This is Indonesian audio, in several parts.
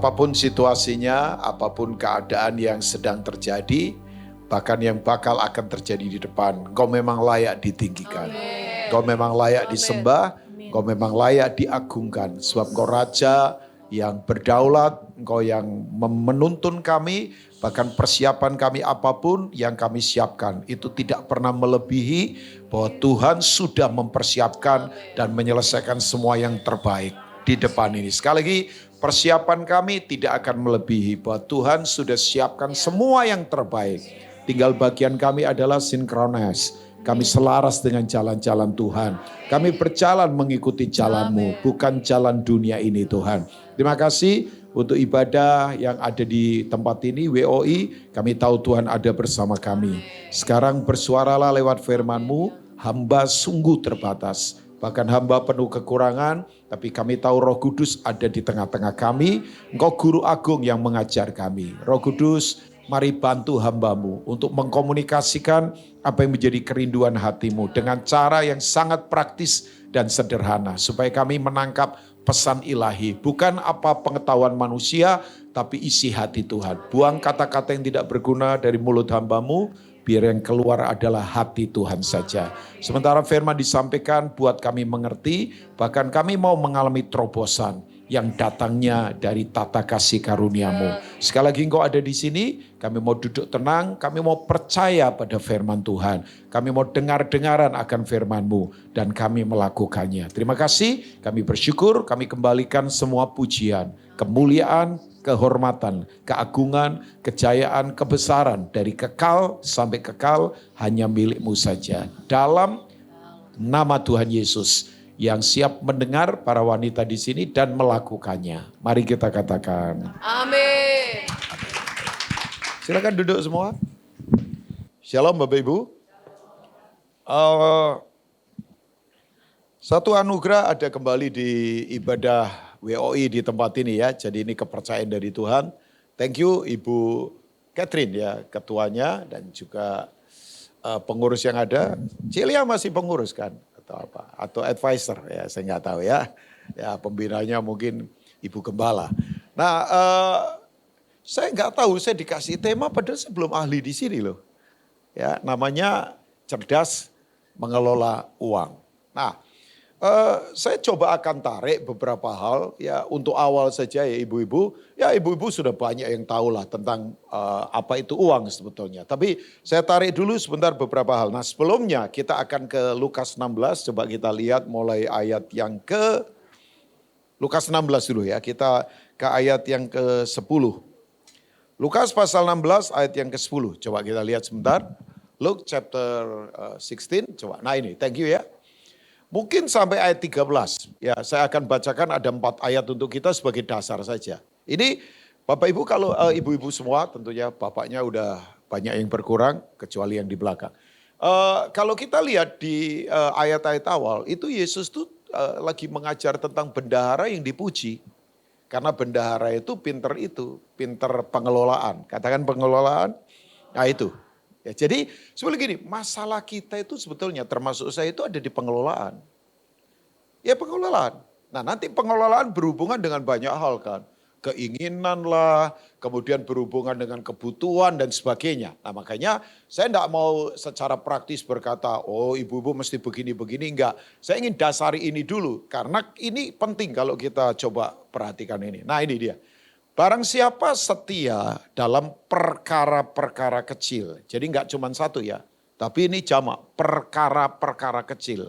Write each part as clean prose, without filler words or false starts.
Apapun situasinya, apapun keadaan yang sedang terjadi, bahkan yang bakal akan terjadi di depan, Engkau memang layak ditinggikan. Engkau memang layak disembah, Engkau memang layak diagungkan. Sebab Engkau Raja yang berdaulat, Engkau yang menuntun kami, bahkan persiapan kami apapun yang kami siapkan, itu tidak pernah melebihi bahwa Tuhan sudah mempersiapkan dan menyelesaikan semua yang terbaik di depan ini. Sekali lagi, persiapan kami tidak akan melebihi bahwa Tuhan sudah siapkan semua yang terbaik. Tinggal bagian kami adalah sinkronis. Kami selaras dengan jalan-jalan Tuhan. Kami berjalan mengikuti jalan-Mu, bukan jalan dunia ini Tuhan. Terima kasih untuk ibadah yang ada di tempat ini, WOI. Kami tahu Tuhan ada bersama kami. Sekarang bersuaralah lewat firman-Mu, hamba sungguh terbatas. Bahkan hamba penuh kekurangan, tapi kami tahu Roh Kudus ada di tengah-tengah kami. Engkau guru agung yang mengajar kami. Roh Kudus, mari bantu hamba-Mu untuk mengkomunikasikan apa yang menjadi kerinduan hati-Mu dengan cara yang sangat praktis dan sederhana. Supaya kami menangkap pesan ilahi. Bukan apa pengetahuan manusia, tapi isi hati Tuhan. Buang kata-kata yang tidak berguna dari mulut hamba-Mu, biar yang keluar adalah hati Tuhan saja. Sementara firman disampaikan buat kami mengerti, bahkan kami mau mengalami terobosan yang datangnya dari tata kasih karunia-Mu. Sekali lagi Engkau ada di sini, kami mau duduk tenang, kami mau percaya pada firman Tuhan. Kami mau dengar-dengaran akan firman-Mu dan kami melakukannya. Terima kasih, kami bersyukur, kami kembalikan semua pujian, kemuliaan, kehormatan, keagungan, kejayaan, kebesaran dari kekal sampai kekal hanya milik-Mu saja. Dalam nama Tuhan Yesus yang siap mendengar para wanita di sini dan melakukannya. Mari kita katakan. Amin. Silakan duduk semua. Shalom Bapak Ibu. Satu anugerah ada kembali di ibadah WOI di tempat ini ya. Jadi ini kepercayaan dari Tuhan. Thank you Ibu Catherine ya, ketuanya dan juga pengurus yang ada. Cilia masih pengurus kan atau apa? Atau advisor ya, saya nggak tahu ya. Ya pembinanya mungkin Ibu Gembala. Nah, saya nggak tahu, saya dikasih tema padahal saya belum ahli di sini loh. Ya, namanya cerdas mengelola uang. Nah, saya coba akan tarik beberapa hal ya untuk awal saja ya ibu-ibu. Ya ibu-ibu sudah banyak yang tahu lah tentang apa itu uang sebetulnya. Tapi saya tarik dulu sebentar beberapa hal. Nah sebelumnya kita akan ke Lukas 16. Coba kita lihat mulai ayat yang ke Lukas 16 dulu ya. Kita ke ayat yang ke-10. Lukas pasal 16 ayat yang ke-10. Coba kita lihat sebentar. Luke chapter 16. Coba. Nah ini thank you ya. Mungkin sampai ayat 13. Ya, saya akan bacakan ada 4 ayat untuk kita sebagai dasar saja. Ini Bapak Ibu kalau ibu-ibu semua tentunya bapaknya udah banyak yang berkurang kecuali yang di belakang. Kalau kita lihat di ayat-ayat awal itu Yesus tuh lagi mengajar tentang bendahara yang dipuji. Karena bendahara itu, pinter pengelolaan. Katakan pengelolaan, nah itu. Ya, jadi sebenarnya gini, masalah kita itu sebetulnya termasuk saya itu ada di pengelolaan. Ya pengelolaan. Nah nanti pengelolaan berhubungan dengan banyak hal kan. Keinginan lah, kemudian berhubungan dengan kebutuhan dan sebagainya. Nah makanya saya tidak mau secara praktis berkata, oh ibu-ibu mesti begini-begini, enggak. Saya ingin dasari ini dulu, karena ini penting kalau kita coba perhatikan ini. Nah ini dia. Barang siapa setia dalam perkara-perkara kecil. Jadi enggak cuma satu ya. Tapi ini jamak, perkara-perkara kecil.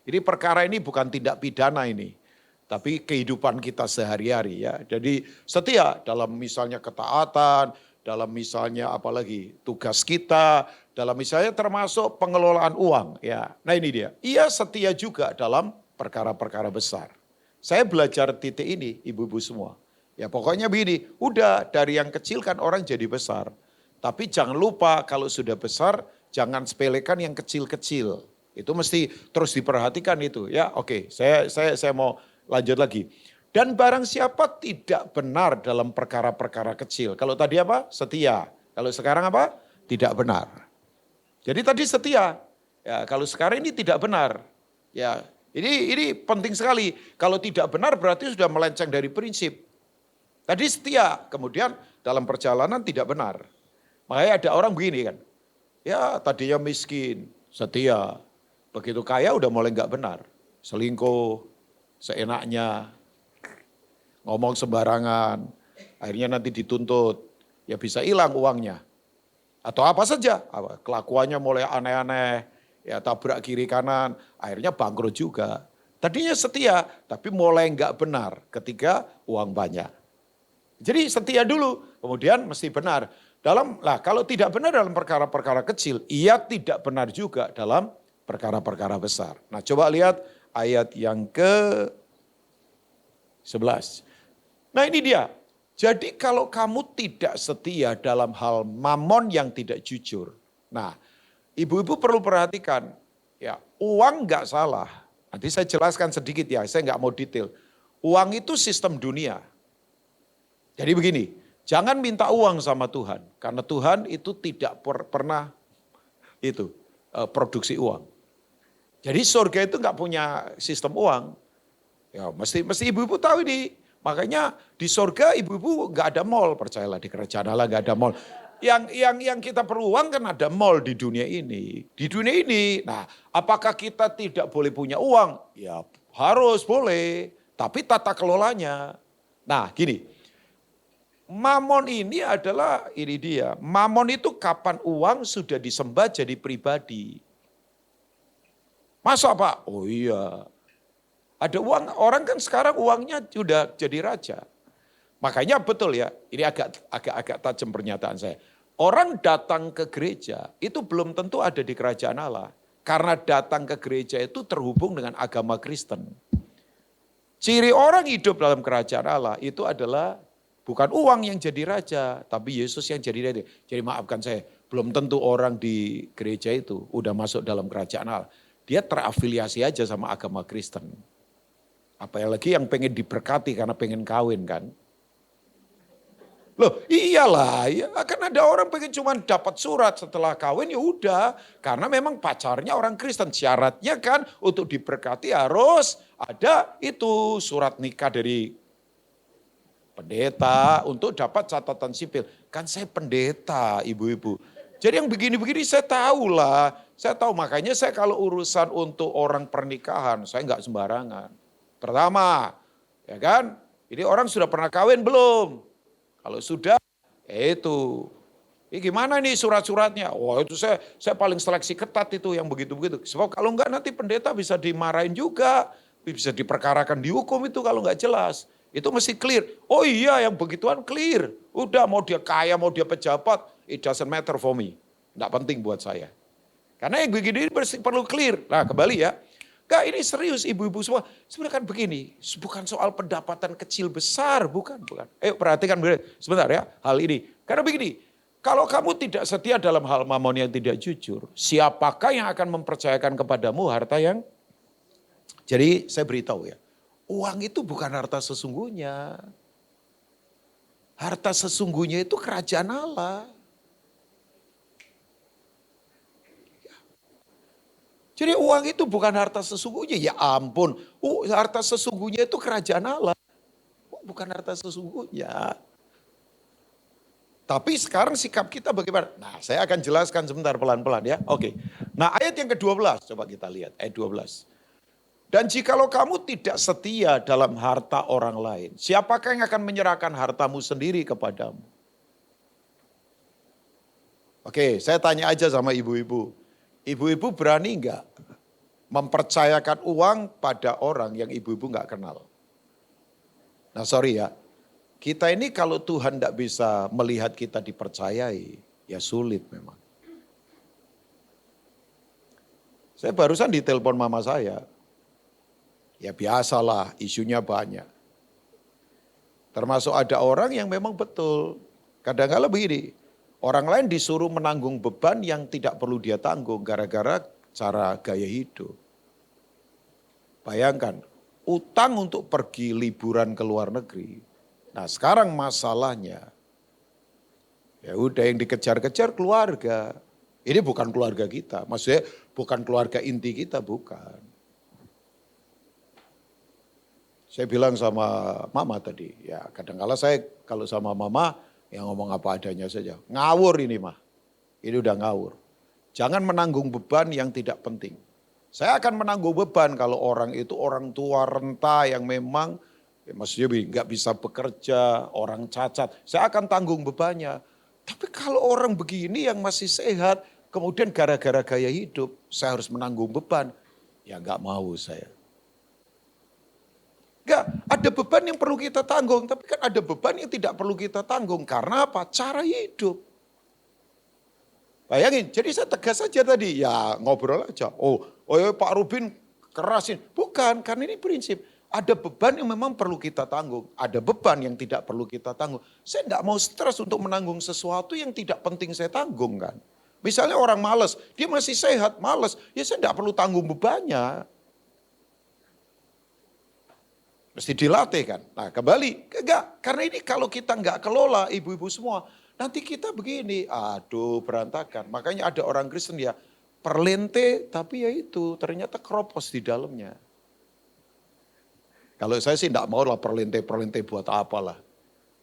Ini perkara ini bukan tindak pidana ini. Tapi kehidupan kita sehari-hari ya. Jadi setia dalam misalnya ketaatan, dalam misalnya apalagi tugas kita, dalam misalnya termasuk pengelolaan uang ya. Nah ini dia. Ia setia juga dalam perkara-perkara besar. Saya belajar titik ini ibu-ibu semua. Ya pokoknya begini, udah dari yang kecil kan orang jadi besar. Tapi jangan lupa kalau sudah besar jangan sepelekan yang kecil-kecil. Itu mesti terus diperhatikan itu ya. Oke, saya mau lanjut lagi. Dan barang siapa tidak benar dalam perkara-perkara kecil. Kalau tadi apa? Setia. Kalau sekarang apa? Tidak benar. Jadi tadi setia. Ya, kalau sekarang ini tidak benar. Ya, ini penting sekali. Kalau tidak benar berarti sudah melenceng dari prinsip. Tadi setia, kemudian dalam perjalanan tidak benar. Makanya ada orang begini kan, ya tadinya miskin, setia. Begitu kaya udah mulai nggak benar. Selingkuh, seenaknya, ngomong sembarangan. Akhirnya nanti dituntut, ya bisa hilang uangnya. Atau apa saja, kelakuannya mulai aneh-aneh, ya tabrak kiri kanan, akhirnya bangkrut juga. Tadinya setia, tapi mulai nggak benar ketika uang banyak. Jadi setia dulu, kemudian mesti benar. Kalau tidak benar dalam perkara-perkara kecil, ia tidak benar juga dalam perkara-perkara besar. Nah coba lihat ayat yang ke-11. Nah ini dia, jadi kalau kamu tidak setia dalam hal mamon yang tidak jujur. Nah ibu-ibu perlu perhatikan, ya uang nggak salah. Nanti saya jelaskan sedikit ya, saya nggak mau detail. Uang itu sistem dunia. Jadi begini, jangan minta uang sama Tuhan. Karena Tuhan itu tidak pernah produksi uang. Jadi surga itu nggak punya sistem uang. Ya mesti ibu-ibu tahu ini. Makanya di surga ibu-ibu nggak ada mall, percayalah di kerajaan Allah nggak ada mall. Yang kita perlu uang kan ada mall di dunia ini. Di dunia ini, nah apakah kita tidak boleh punya uang? Ya harus boleh, tapi tata kelolanya. Nah gini, mamon ini adalah, ini dia, mamon itu kapan uang sudah disembah jadi pribadi. Masa Pak? Oh iya. Ada uang, orang kan sekarang uangnya sudah jadi raja. Makanya betul ya, ini agak tajam pernyataan saya. Orang datang ke gereja itu belum tentu ada di kerajaan Allah. Karena datang ke gereja itu terhubung dengan agama Kristen. Ciri orang hidup dalam kerajaan Allah itu adalah bukan uang yang jadi raja, tapi Yesus yang jadi raja. Jadi maafkan saya, belum tentu orang di gereja itu udah masuk dalam kerajaan Allah. Dia terafiliasi aja sama agama Kristen. Apalagi yang pengen diberkati karena pengen kawin kan. Loh iyalah, ya, kan ada orang pengen cuma dapat surat setelah kawin ya udah. Karena memang pacarnya orang Kristen. Syaratnya kan untuk diberkati harus ada itu surat nikah dari pendeta untuk dapat catatan sipil. Kan saya pendeta ibu-ibu. Jadi yang begini-begini saya tahu lah. Saya tahu makanya saya kalau urusan untuk orang pernikahan saya nggak sembarangan. Pertama ya kan ini orang sudah pernah kawin belum? Kalau sudah itu. Ini gimana nih surat-suratnya? Wah itu saya paling seleksi ketat itu yang begitu-begitu. Sebab kalau enggak nanti pendeta bisa dimarahin juga. Bisa diperkarakan dihukum itu kalau enggak jelas. Itu mesti clear. Oh iya yang begituan clear. Udah mau dia kaya, mau dia pejabat, it doesn't matter for me. Enggak penting buat saya. Karena yang begini perlu clear. Nah kembali ya. Enggak ini serius ibu-ibu semua. Sebenarnya kan begini, bukan soal pendapatan kecil besar, bukan. Perhatikan sebentar ya hal ini. Karena begini, kalau kamu tidak setia dalam hal mamon yang tidak jujur, siapakah yang akan mempercayakan kepadamu harta yang... Jadi saya beritahu ya, uang itu bukan harta sesungguhnya. Harta sesungguhnya itu kerajaan Allah. Jadi uang itu bukan harta sesungguhnya, ya ampun. Harta sesungguhnya itu kerajaan Allah. Bukan harta sesungguhnya. Tapi sekarang sikap kita bagaimana? Nah saya akan jelaskan sebentar pelan-pelan ya. Oke. Nah ayat yang ke-12 coba kita lihat ayat 12. Dan jikalau kamu tidak setia dalam harta orang lain, siapakah yang akan menyerahkan hartamu sendiri kepadamu? Oke, saya tanya aja sama ibu-ibu. Ibu-ibu berani enggak mempercayakan uang pada orang yang ibu-ibu enggak kenal? Nah sorry ya, kita ini kalau Tuhan enggak bisa melihat kita dipercayai, ya sulit memang. Saya barusan ditelepon mama saya. Ya biasalah isunya banyak. Termasuk ada orang yang memang betul. Kadang-kadang begini, orang lain disuruh menanggung beban yang tidak perlu dia tanggung gara-gara cara gaya hidup. Bayangkan, utang untuk pergi liburan ke luar negeri. Nah sekarang masalahnya, ya udah yang dikejar-kejar keluarga. Ini bukan keluarga kita, maksudnya bukan keluarga inti kita, bukan. Saya bilang sama mama tadi, ya kadang-kala saya kalau sama mama yang ngomong apa adanya saja. Ngawur ini mah, ini udah ngawur. Jangan menanggung beban yang tidak penting. Saya akan menanggung beban kalau orang itu orang tua renta yang memang maksudnya nggak bisa bekerja, orang cacat. Saya akan tanggung bebannya. Tapi kalau orang begini yang masih sehat, kemudian gara-gara gaya hidup, saya harus menanggung beban. Ya nggak mau saya. Enggak, ada beban yang perlu kita tanggung, tapi kan ada beban yang tidak perlu kita tanggung. Karena apa? Cara hidup. Bayangin, jadi saya tegas saja tadi, ya ngobrol aja. Ya Pak Rubin kerasin. Bukan, karena ini prinsip. Ada beban yang memang perlu kita tanggung. Ada beban yang tidak perlu kita tanggung. Saya tidak mau stres untuk menanggung sesuatu yang tidak penting saya tanggung kan. Misalnya orang malas, dia masih sehat, malas. Ya saya tidak perlu tanggung bebannya. Mesti dilatih kan. Nah kembali, enggak. Karena ini kalau kita enggak kelola ibu-ibu semua, nanti kita begini, aduh berantakan. Makanya ada orang Kristen ya, perlente tapi ya itu ternyata keropos di dalamnya. Kalau saya sih enggak mau lah perlente buat apalah.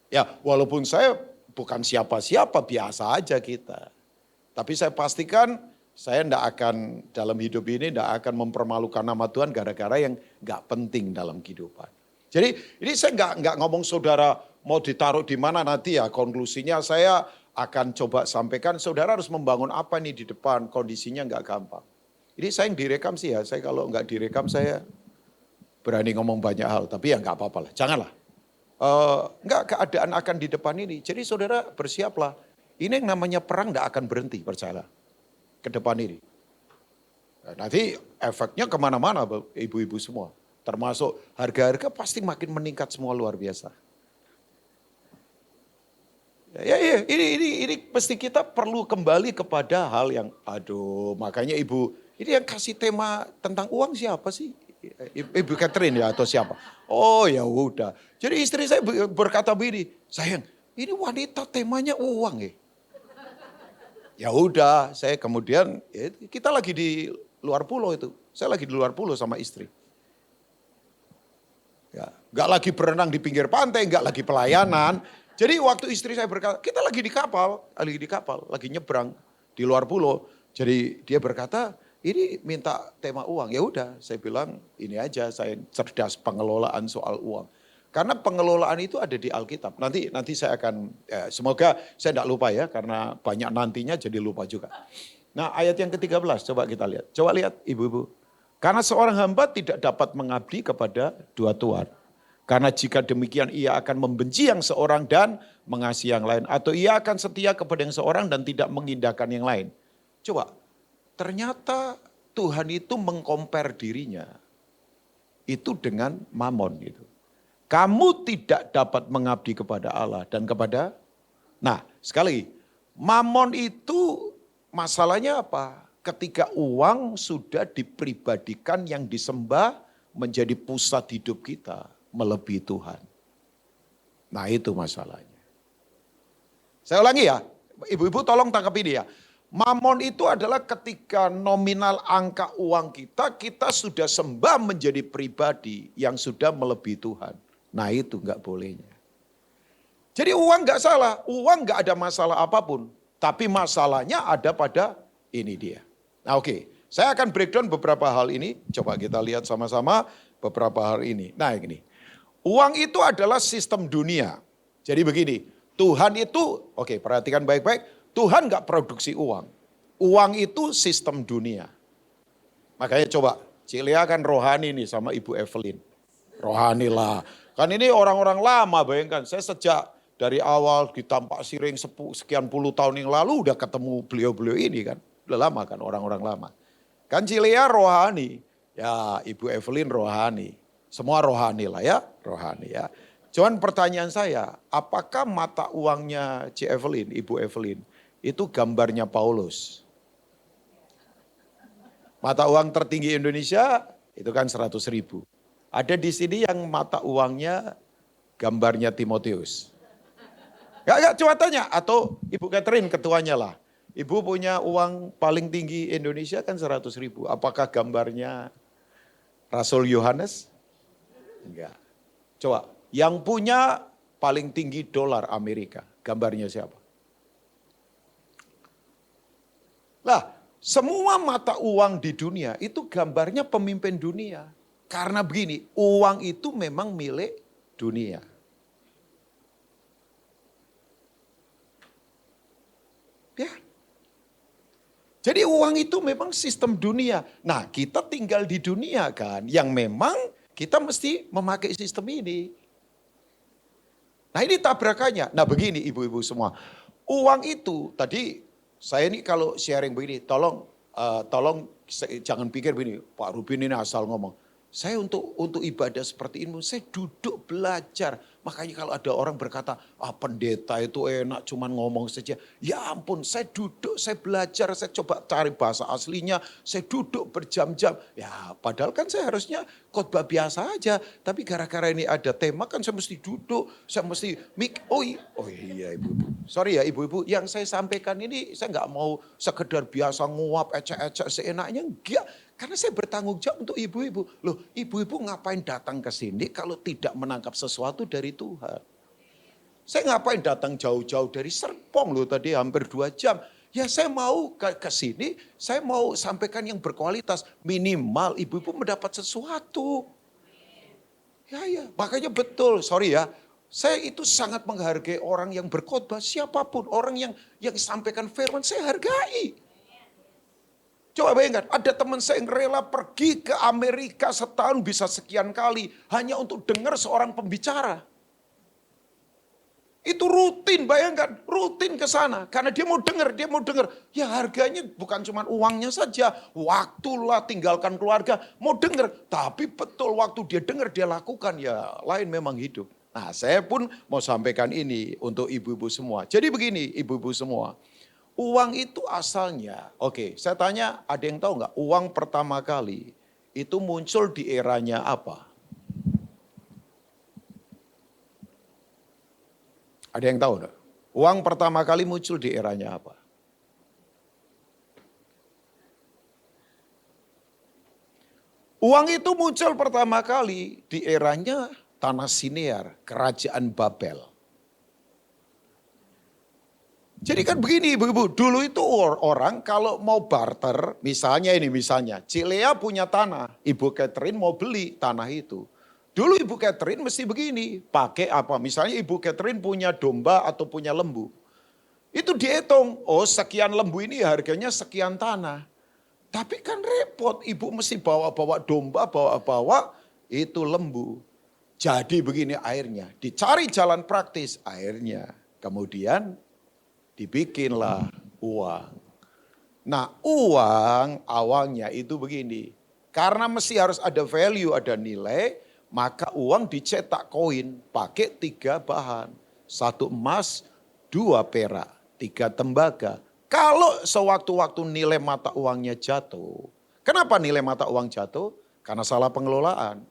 Ya walaupun saya bukan siapa-siapa, biasa aja kita. Tapi saya pastikan saya enggak akan dalam hidup ini enggak akan mempermalukan nama Tuhan gara-gara yang enggak penting dalam kehidupan. Jadi ini saya enggak ngomong saudara mau ditaruh di mana nanti ya, konklusinya saya akan coba sampaikan saudara harus membangun apa nih di depan, kondisinya enggak gampang. Ini saya yang direkam sih ya, saya kalau enggak direkam saya berani ngomong banyak hal, tapi ya enggak apa-apa lah, janganlah. Enggak keadaan akan di depan ini, jadi saudara bersiaplah. Ini yang namanya perang enggak akan berhenti, percayalah, ke depan ini. Nah, nanti efeknya kemana-mana ibu-ibu semua. Termasuk harga-harga pasti makin meningkat semua luar biasa. Ya, ini pasti kita perlu kembali kepada hal yang, makanya ibu, ini yang kasih tema tentang uang siapa sih? Ibu Catherine ya atau siapa? Oh ya udah. Jadi istri saya berkata begini, sayang, ini wanita temanya uang ya. Ya udah, saya kemudian, kita lagi di luar pulau itu, saya lagi di luar pulau sama istri. Ya, enggak lagi berenang di pinggir pantai, enggak lagi pelayanan. Jadi waktu istri saya berkata, kita lagi di kapal, lagi nyebrang di luar pulau. Jadi dia berkata, ini minta tema uang. Ya udah, saya bilang ini aja, saya cerdas pengelolaan soal uang. Karena pengelolaan itu ada di Alkitab. Nanti saya akan, semoga saya enggak lupa ya, karena banyak nantinya jadi lupa juga. Nah ayat yang ke-13 coba kita lihat. Coba lihat ibu-ibu. Karena seorang hamba tidak dapat mengabdi kepada dua tuan. Karena jika demikian ia akan membenci yang seorang dan mengasihi yang lain. Atau ia akan setia kepada yang seorang dan tidak mengindahkan yang lain. Coba, ternyata Tuhan itu mengcompare dirinya. Itu dengan mamon gitu. Kamu tidak dapat mengabdi kepada Allah dan kepada... Nah sekali, mamon itu masalahnya apa? Ketika uang sudah dipribadikan yang disembah menjadi pusat hidup kita melebihi Tuhan. Nah itu masalahnya. Saya ulangi ya, ibu-ibu tolong tangkap ini ya. Mamon itu adalah ketika nominal angka uang kita sudah sembah menjadi pribadi yang sudah melebihi Tuhan. Nah itu enggak bolehnya. Jadi uang enggak salah, uang enggak ada masalah apapun. Tapi masalahnya ada pada ini dia. Nah oke, saya akan breakdown beberapa hal ini. Coba kita lihat sama-sama beberapa hal ini. Nah ini, uang itu adalah sistem dunia. Jadi begini, Tuhan itu, oke perhatikan baik-baik, Tuhan gak produksi uang. Uang itu sistem dunia. Makanya coba, Cilia kan rohani nih sama Ibu Evelyn. Rohani lah. Kan ini orang-orang lama bayangkan, saya sejak dari awal di Tampak Siring sekian puluh tahun yang lalu udah ketemu beliau-beliau ini kan. Udah lama kan orang-orang lama. Kan Cilia rohani, ya Ibu Evelyn rohani. Semua rohani lah ya, rohani ya. Cuman pertanyaan saya, apakah mata uangnya Evelyn, Ibu Evelyn, itu gambarnya Paulus? Mata uang tertinggi Indonesia itu kan 100.000. Ada di sini yang mata uangnya gambarnya Timotius. Gak coba tanya, atau Ibu Catherine ketuanya lah. Ibu punya uang paling tinggi Indonesia kan 100.000. Apakah gambarnya Rasul Yohanes? Enggak. Coba, yang punya paling tinggi dolar Amerika, gambarnya siapa? Lah, semua mata uang di dunia itu gambarnya pemimpin dunia. Karena begini, uang itu memang milik dunia. Ya. Jadi uang itu memang sistem dunia. Nah, kita tinggal di dunia kan, yang memang kita mesti memakai sistem ini. Nah, ini tabrakannya. Nah, begini ibu-ibu semua. Uang itu tadi saya ini kalau sharing begini, tolong jangan pikir begini, Pak Rubin ini asal ngomong. Saya untuk ibadah seperti ini, saya duduk belajar. Makanya kalau ada orang berkata, pendeta itu enak cuman ngomong saja. Ya ampun, saya duduk, saya belajar, saya coba cari bahasa aslinya. Saya duduk berjam-jam. Ya padahal kan saya harusnya khotbah biasa aja. Tapi gara-gara ini ada tema kan saya mesti duduk. Saya mesti oh iya ibu-ibu. Sorry ya ibu-ibu, yang saya sampaikan ini saya nggak mau sekedar biasa nguap, ecek-ecek seenaknya. Enggak. Karena saya bertanggung jawab untuk ibu-ibu. Loh, ibu-ibu ngapain datang ke sini kalau tidak menangkap sesuatu dari Tuhan? Saya ngapain datang jauh-jauh dari Serpong loh tadi hampir 2 jam. Ya saya mau ke sini, saya mau sampaikan yang berkualitas. Minimal ibu-ibu mendapat sesuatu. Ya, makanya betul, sorry ya. Saya itu sangat menghargai orang yang berkhotbah, siapapun. Orang yang sampaikan firman, saya hargai. Coba bayangkan, ada teman saya yang rela pergi ke Amerika setahun bisa sekian kali. Hanya untuk dengar seorang pembicara. Itu rutin, bayangkan, rutin ke sana. Karena dia mau dengar. Ya harganya bukan cuma uangnya saja. Waktulah tinggalkan keluarga, mau dengar. Tapi betul waktu dia dengar, dia lakukan. Ya lain memang hidup. Nah saya pun mau sampaikan ini untuk ibu-ibu semua. Jadi begini ibu-ibu semua. Uang itu asalnya, oke saya tanya ada yang tahu nggak uang pertama kali itu muncul di eranya apa? Ada yang tahu enggak? Uang pertama kali muncul di eranya apa? Uang itu muncul pertama kali di eranya Tanah Sinear, Kerajaan Babel. Jadi kan begini ibu-ibu, dulu itu orang kalau mau barter, misalnya Cik Lea punya tanah, Ibu Catherine mau beli tanah itu. Dulu Ibu Catherine mesti begini, pakai apa? Misalnya Ibu Catherine punya domba atau punya lembu. Itu dihitung, sekian lembu ini harganya sekian tanah. Tapi kan repot, ibu mesti bawa-bawa domba, bawa-bawa itu lembu. Jadi begini airnya, dicari jalan praktis airnya. Kemudian dibikinlah uang. Nah uang awalnya itu begini. Karena mesti harus ada value, ada nilai. Maka uang dicetak koin pakai 3 bahan. 1 emas, 2 perak, 3 tembaga. Kalau sewaktu-waktu nilai mata uangnya jatuh. Kenapa nilai mata uang jatuh? Karena salah pengelolaan.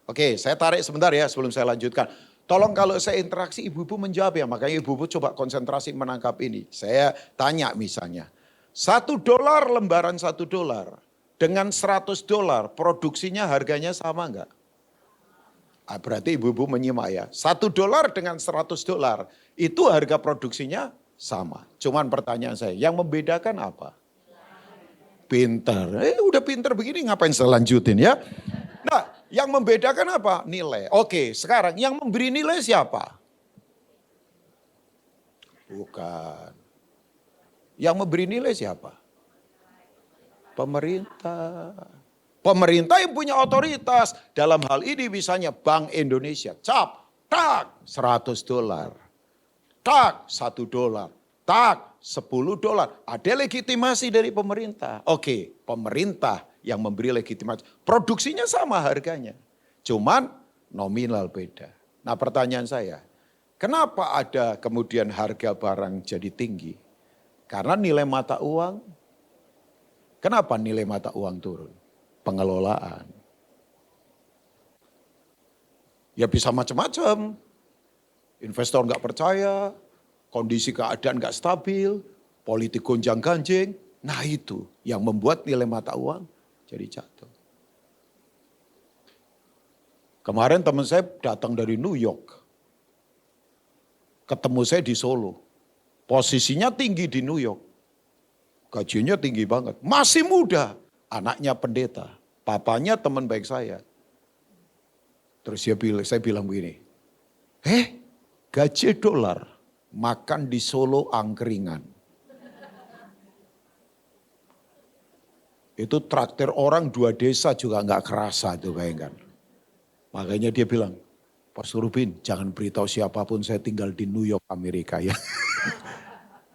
Oke saya tarik sebentar ya sebelum saya lanjutkan. Tolong kalau saya interaksi ibu-ibu menjawab ya, makanya ibu-ibu coba konsentrasi menangkap ini. Saya tanya misalnya, $1 lembaran $1 dengan $100 produksinya harganya sama enggak? Berarti ibu-ibu menyimak ya, $1 dengan $100 itu harga produksinya sama. Cuman pertanyaan saya, yang membedakan apa? Pinter, udah pinter begini ngapain saya lanjutin ya? Nah, yang membedakan apa? Nilai. Oke, sekarang yang memberi nilai siapa? Bukan. Yang memberi nilai siapa? Pemerintah. Pemerintah yang punya otoritas. Dalam hal ini misalnya Bank Indonesia. Cap, tak $100. Tak $1. Tak $10. Ada legitimasi dari pemerintah. Oke, pemerintah yang memberi legitimasi. Produksinya sama harganya. Cuman nominal beda. Nah pertanyaan saya, kenapa ada kemudian harga barang jadi tinggi? Karena nilai mata uang. Kenapa nilai mata uang turun? Pengelolaan. Ya bisa macam-macam. Investor nggak percaya, kondisi keadaan nggak stabil, politik gonjang-ganjing. Nah itu yang membuat nilai mata uang jadi jatuh. Kemarin teman saya datang dari New York. Ketemu saya di Solo. Posisinya tinggi di New York. Gajinya tinggi banget. Masih muda. Anaknya pendeta. Papanya teman baik saya. Terus saya bilang begini. Gaji dolar. Makan di Solo angkringan. Itu traktir orang 2 desa juga gak kerasa itu bayangkan. Makanya dia bilang, Pastor Rubin jangan beritahu siapapun saya tinggal di New York Amerika ya.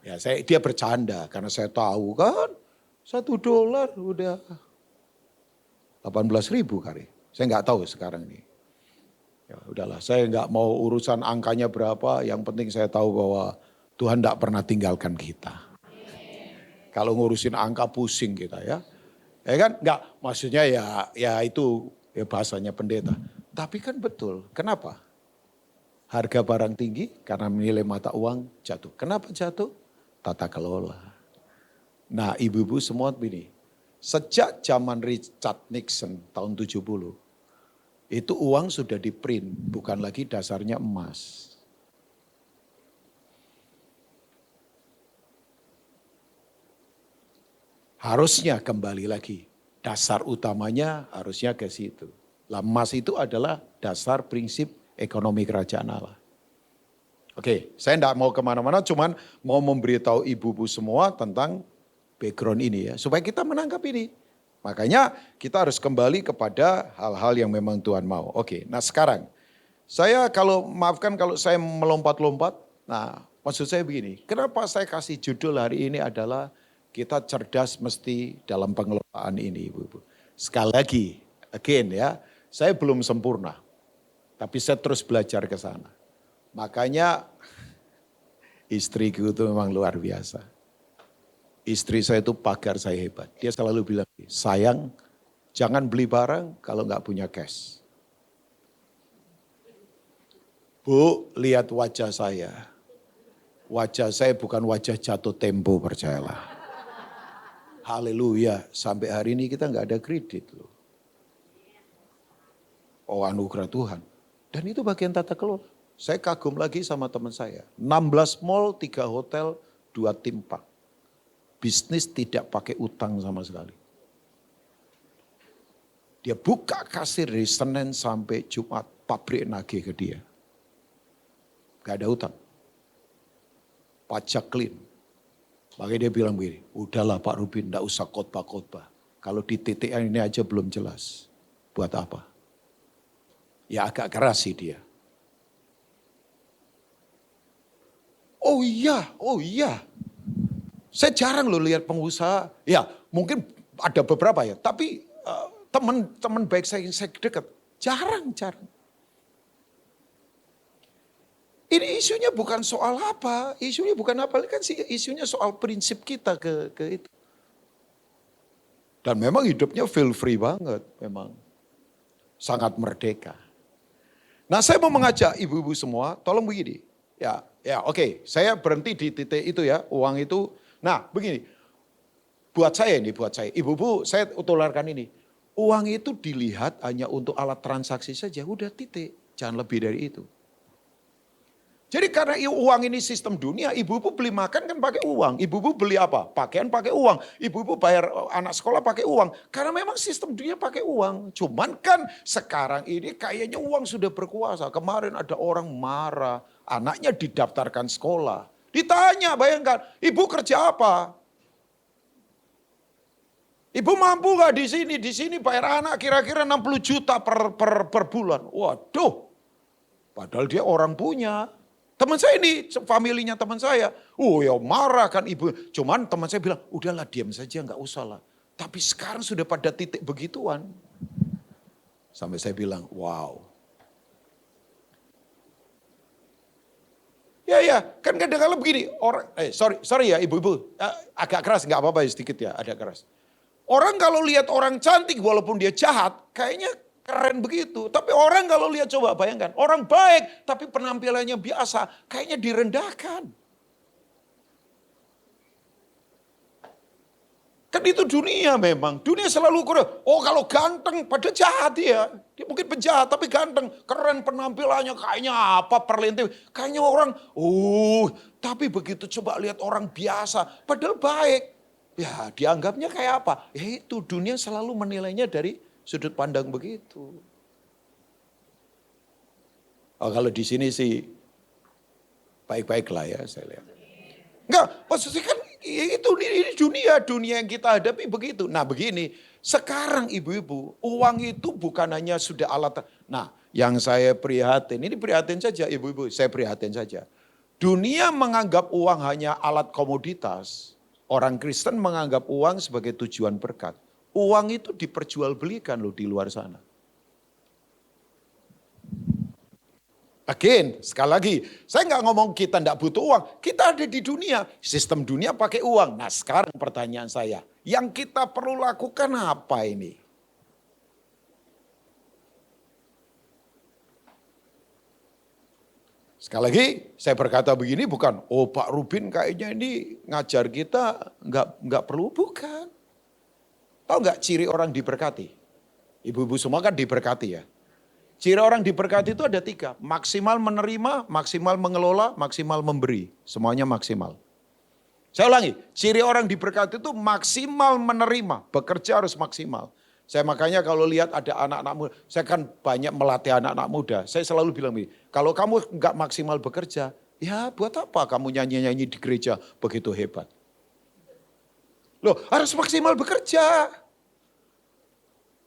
Ya dia bercanda karena saya tahu kan $1 udah 18.000 kali. Saya nggak tahu sekarang ini. Ya udahlah, saya nggak mau urusan angkanya berapa. Yang penting saya tahu bahwa Tuhan nggak pernah tinggalkan kita. Kalau ngurusin angka pusing kita ya. Ya kan nggak, maksudnya ya itu ya bahasanya pendeta. Tapi kan betul, kenapa? Harga barang tinggi karena nilai mata uang jatuh. Kenapa jatuh? Tata kelola. Nah ibu-ibu semua begini, sejak zaman Richard Nixon tahun 70, itu uang sudah di print, bukan lagi dasarnya emas. Harusnya kembali lagi, dasar utamanya harusnya ke situ. Lah emas itu adalah dasar prinsip ekonomi kerajaan Allah. Oke, saya tidak mau kemana-mana, cuman mau memberitahu ibu-ibu semua tentang background ini ya. Supaya kita menangkap ini. Makanya kita harus kembali kepada hal-hal yang memang Tuhan mau. Oke, nah sekarang saya maafkan kalau saya melompat-lompat. Nah maksud saya begini, kenapa saya kasih judul hari ini adalah kita cerdas mesti dalam pengelolaan ini ibu-ibu. Sekali lagi, again ya. Saya belum sempurna, tapi saya terus belajar ke sana. Makanya istriku itu memang luar biasa. Istri saya itu pagar saya hebat. Dia selalu bilang, sayang jangan beli barang kalau nggak punya cash. Bu, lihat wajah saya. Wajah saya bukan wajah jatuh tempo, percayalah. Haleluya, sampai hari ini kita nggak ada kredit loh. Oh anugerah Tuhan. Dan itu bagian tata kelola. Saya kagum lagi sama teman saya. 16 mall, 3 hotel, 2 theme park. Bisnis tidak pakai utang sama sekali. Dia buka kasir dari Senin sampai Jumat. Pabrik nagih ke dia. Gak ada utang. Pajak clean. Makanya dia bilang begini, udahlah Pak Rubin, gak usah khotbah-khotbah. Kalau di titik ini aja belum jelas. Buat apa? Ya agak keras sih dia. Oh iya. Saya jarang loh lihat pengusaha. Ya mungkin ada beberapa ya. Tapi teman-teman baik saya yang saya dekat. Jarang. Ini isunya bukan soal apa. Isunya bukan apa. Kan sih isunya soal prinsip kita ke itu. Dan memang hidupnya feel free banget. Memang sangat merdeka. Nah saya mau mengajak ibu-ibu semua, tolong begini. Ya oke, saya berhenti di titik itu ya, uang itu. Nah begini, buat saya. Ibu-ibu saya utularkan ini. Uang itu dilihat hanya untuk alat transaksi saja, udah titik. Jangan lebih dari itu. Jadi karena uang ini sistem dunia, ibu-ibu beli makan kan pakai uang. Ibu-ibu beli apa? Pakaian pakai uang. Ibu-ibu bayar anak sekolah pakai uang. Karena memang sistem dunia pakai uang. Cuman kan sekarang ini kayaknya uang sudah berkuasa. Kemarin ada orang marah, anaknya didaftarkan sekolah. Ditanya, bayangkan, ibu kerja apa? Ibu mampu gak di sini? Di sini bayar anak kira-kira 60 juta per bulan. Waduh, padahal dia orang punya. Teman saya ini, familinya teman saya. Ya marah kan ibu. Cuman teman saya bilang, udahlah diam saja gak usah lah. Tapi sekarang sudah pada titik begituan. Sampai saya bilang, wow. Ya, kan kadang-kadang begini. Sorry ya ibu-ibu. Agak keras, gak apa-apa sedikit ya, agak keras. Orang kalau lihat orang cantik walaupun dia jahat, kayaknya keren begitu. Tapi orang kalau lihat, coba bayangkan, orang baik tapi penampilannya biasa, kayaknya direndahkan. Kan itu dunia memang. Dunia selalu ukur. Oh kalau ganteng, pada jahat dia. Dia mungkin penjahat tapi ganteng. Keren penampilannya, kayaknya apa, perlinting. Kayaknya orang, tapi begitu coba lihat orang biasa. Padahal baik. Ya dianggapnya kayak apa? Ya itu dunia selalu menilainya dari sudut pandang begitu. Oh, kalau di sini sih baik-baik lah ya saya lihat. Enggak, maksudnya kan itu ini dunia yang kita hadapi begitu. Nah begini, sekarang ibu-ibu, uang itu bukan hanya sudah alat. Nah yang saya prihatin, ini prihatin saja ibu-ibu, saya prihatin saja. Dunia menganggap uang hanya alat komoditas. Orang Kristen menganggap uang sebagai tujuan berkat. Uang itu diperjualbelikan loh di luar sana. Again, sekali lagi, saya nggak ngomong kita nggak butuh uang. Kita ada di dunia, sistem dunia pakai uang. Nah sekarang pertanyaan saya, yang kita perlu lakukan apa ini? Sekali lagi, saya berkata begini bukan, oh Pak Rubin kayaknya ini ngajar kita nggak perlu, bukan. Tahu nggak ciri orang diberkati? Ibu-ibu semua kan diberkati ya. Ciri orang diberkati itu ada 3. Maksimal menerima, maksimal mengelola, maksimal memberi. Semuanya maksimal. Saya ulangi, ciri orang diberkati itu maksimal menerima. Bekerja harus maksimal. Saya makanya kalau lihat ada anak-anak muda, saya kan banyak melatih anak-anak muda. Saya selalu bilang begini, kalau kamu nggak maksimal bekerja, ya buat apa kamu nyanyi-nyanyi di gereja begitu hebat. Loh harus maksimal bekerja.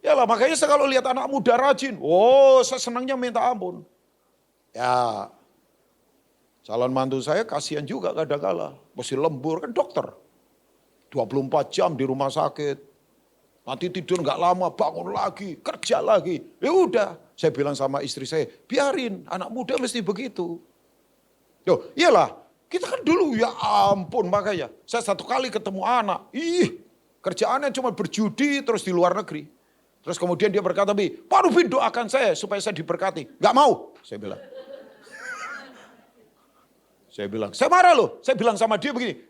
Ya lah makanya saya kalau lihat anak muda rajin, saya senangnya minta ampun. Ya calon mantu saya kasihan juga kadang-kala, mesti lembur kan dokter. 24 jam di rumah sakit, nanti tidur nggak lama, bangun lagi, kerja lagi. Ya udah, saya bilang sama istri saya, biarin anak muda mesti begitu. Loh iyalah, kita kan dulu ya ampun makanya. Saya satu kali ketemu anak, kerjaannya cuma berjudi terus di luar negeri. Terus kemudian dia berkata, Pak Rubin doakan saya supaya saya diberkati. Gak mau, saya bilang. Saya marah loh. Saya bilang sama dia begini,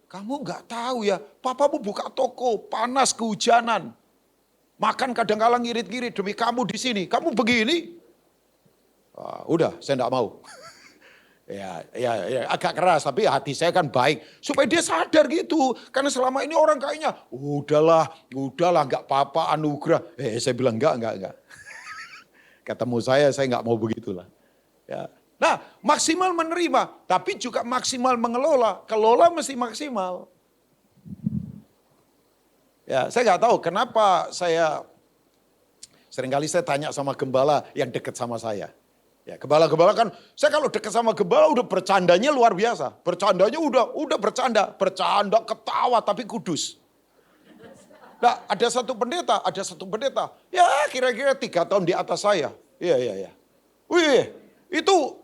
kamu gak tahu ya, papamu buka toko, panas kehujanan. Makan kadang-kala ngirit-ngirit demi kamu di sini. Kamu begini. Udah, saya gak mau. Ya, agak keras tapi hati saya kan baik. Supaya dia sadar gitu. Karena selama ini orang kayaknya, udahlah gak apa-apa anugerah. Saya bilang enggak. Ketemu saya nggak mau begitulah. Ya. Nah maksimal menerima, tapi juga maksimal mengelola. Kelola mesti maksimal. Ya, saya nggak tahu kenapa seringkali saya tanya sama gembala yang dekat sama saya. Ya, gembala-gembala kan, saya kalau dekat sama gembala udah bercandanya luar biasa. Bercandanya udah bercanda ketawa tapi kudus. Nah, ada satu pendeta, ya kira-kira 3 tahun di atas saya. Iya. Wih, itu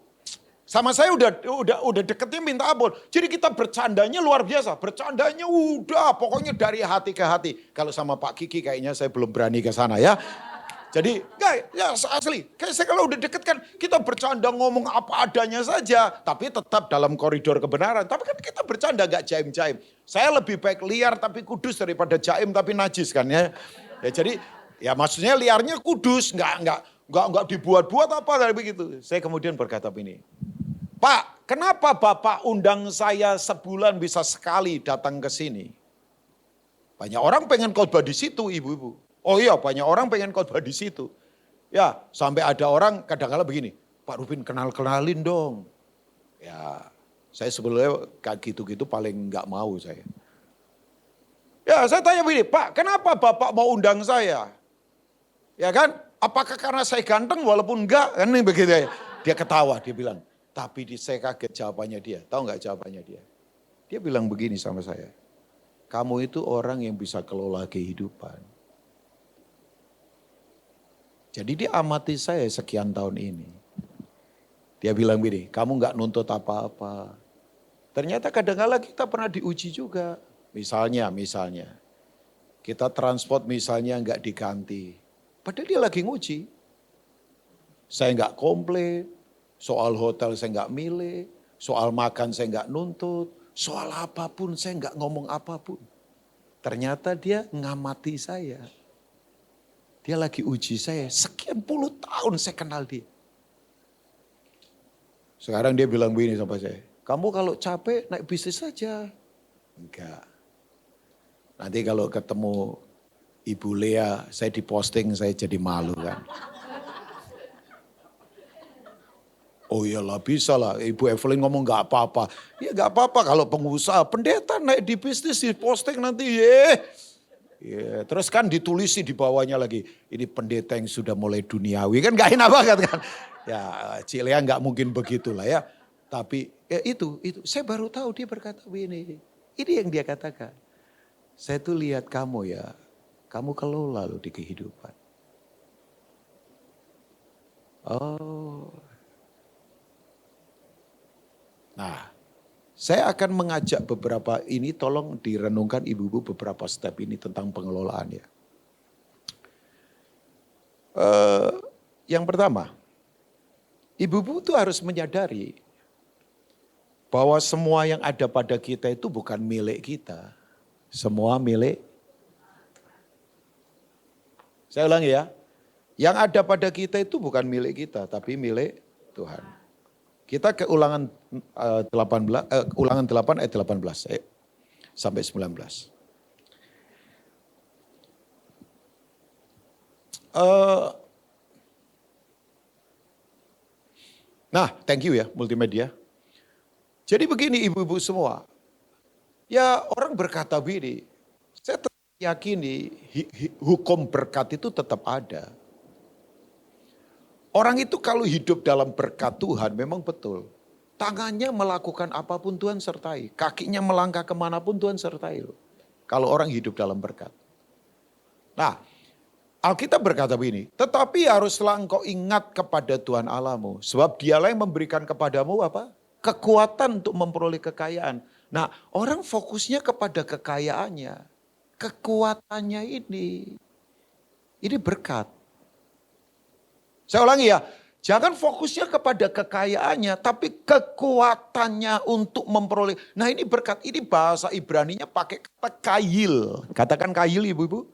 sama saya udah deketnya minta ampun. Jadi kita bercandanya luar biasa. Bercandanya pokoknya dari hati ke hati. Kalau sama Pak Kiki kayaknya saya belum berani ke sana ya. Jadi ya asli, kayak saya kalau udah deket kan kita bercanda ngomong apa adanya saja. Tapi tetap dalam koridor kebenaran. Tapi kan kita bercanda gak jaim-jaim. Saya lebih baik liar tapi kudus daripada jaim tapi najis kan ya. Ya jadi ya maksudnya liarnya kudus, nggak dibuat-buat apa kayak begitu. Saya kemudian berkata begini, Pak kenapa Bapak undang saya sebulan bisa sekali datang ke sini? Banyak orang pengen khotbah di situ ibu-ibu. Oh iya banyak orang pengen khotbah di situ. Ya sampai ada orang kadang-kadang begini, Pak Rubin kenalin dong. Ya saya sebelumnya kayak gitu-gitu paling nggak mau saya. Ya saya tanya begini, Pak kenapa Bapak mau undang saya? Ya kan, apakah karena saya ganteng walaupun enggak? Kan ini begitu ya. Dia ketawa, dia bilang, tapi saya kaget jawabannya dia. Tahu nggak jawabannya dia? Dia bilang begini sama saya, kamu itu orang yang bisa kelola kehidupan. Jadi dia amati saya sekian tahun ini. Dia bilang begini, kamu nggak nuntut apa-apa. Ternyata kadang-kadang kita pernah diuji juga. Misalnya, kita transport misalnya nggak diganti. Padahal dia lagi nguji. Saya nggak komplain, soal hotel saya nggak milih, soal makan saya nggak nuntut, soal apapun saya nggak ngomong apapun. Ternyata dia ngamati saya. Dia lagi uji saya, sekian puluh tahun saya kenal dia. Sekarang dia bilang begini sama saya, kamu kalau capek naik bisnis saja. Enggak. Nanti kalau ketemu Ibu Lea, saya diposting, saya jadi malu kan. Oh iyalah bisa lah, Ibu Evelyn ngomong gak apa-apa. Ya gak apa-apa kalau pengusaha, pendeta naik di bisnis diposting nanti ya. Terus kan ditulisi di bawahnya lagi, ini pendeta yang sudah mulai duniawi, kan gak enak banget kan. Ya Cik Lea gak mungkin begitulah ya. Tapi ya itu, saya baru tahu dia berkata begini. Ini yang dia katakan. Saya tuh lihat kamu ya, kamu kelola loh di kehidupan. Oh. Nah, saya akan mengajak beberapa ini, tolong direnungkan ibu-ibu beberapa step ini tentang pengelolaan ya. Yang pertama, ibu-ibu itu harus menyadari bahwa semua yang ada pada kita itu bukan milik kita. Semua milik. Saya ulangi ya, yang ada pada kita itu bukan milik kita, tapi milik Tuhan. Kita ke ulangan 8 ayat 18 sampai 19. Nah, thank you ya multimedia. Jadi begini ibu-ibu semua. Ya orang berkata begini, saya yakini hukum berkat itu tetap ada. Orang itu kalau hidup dalam berkat Tuhan memang betul. Tangannya melakukan apapun Tuhan sertai. Kakinya melangkah kemanapun Tuhan sertai. Kalau orang hidup dalam berkat. Nah, Alkitab berkata begini, tetapi haruslah engkau ingat kepada Tuhan Allahmu. Sebab dialah yang memberikan kepadamu apa? Kekuatan untuk memperoleh kekayaan. Nah, orang fokusnya kepada kekayaannya. Kekuatannya ini berkat. Saya ulangi ya, jangan fokusnya kepada kekayaannya, tapi kekuatannya untuk memperoleh. Nah ini berkat, ini bahasa Ibraninya pakai kata kayil. Katakan kayil ibu-ibu.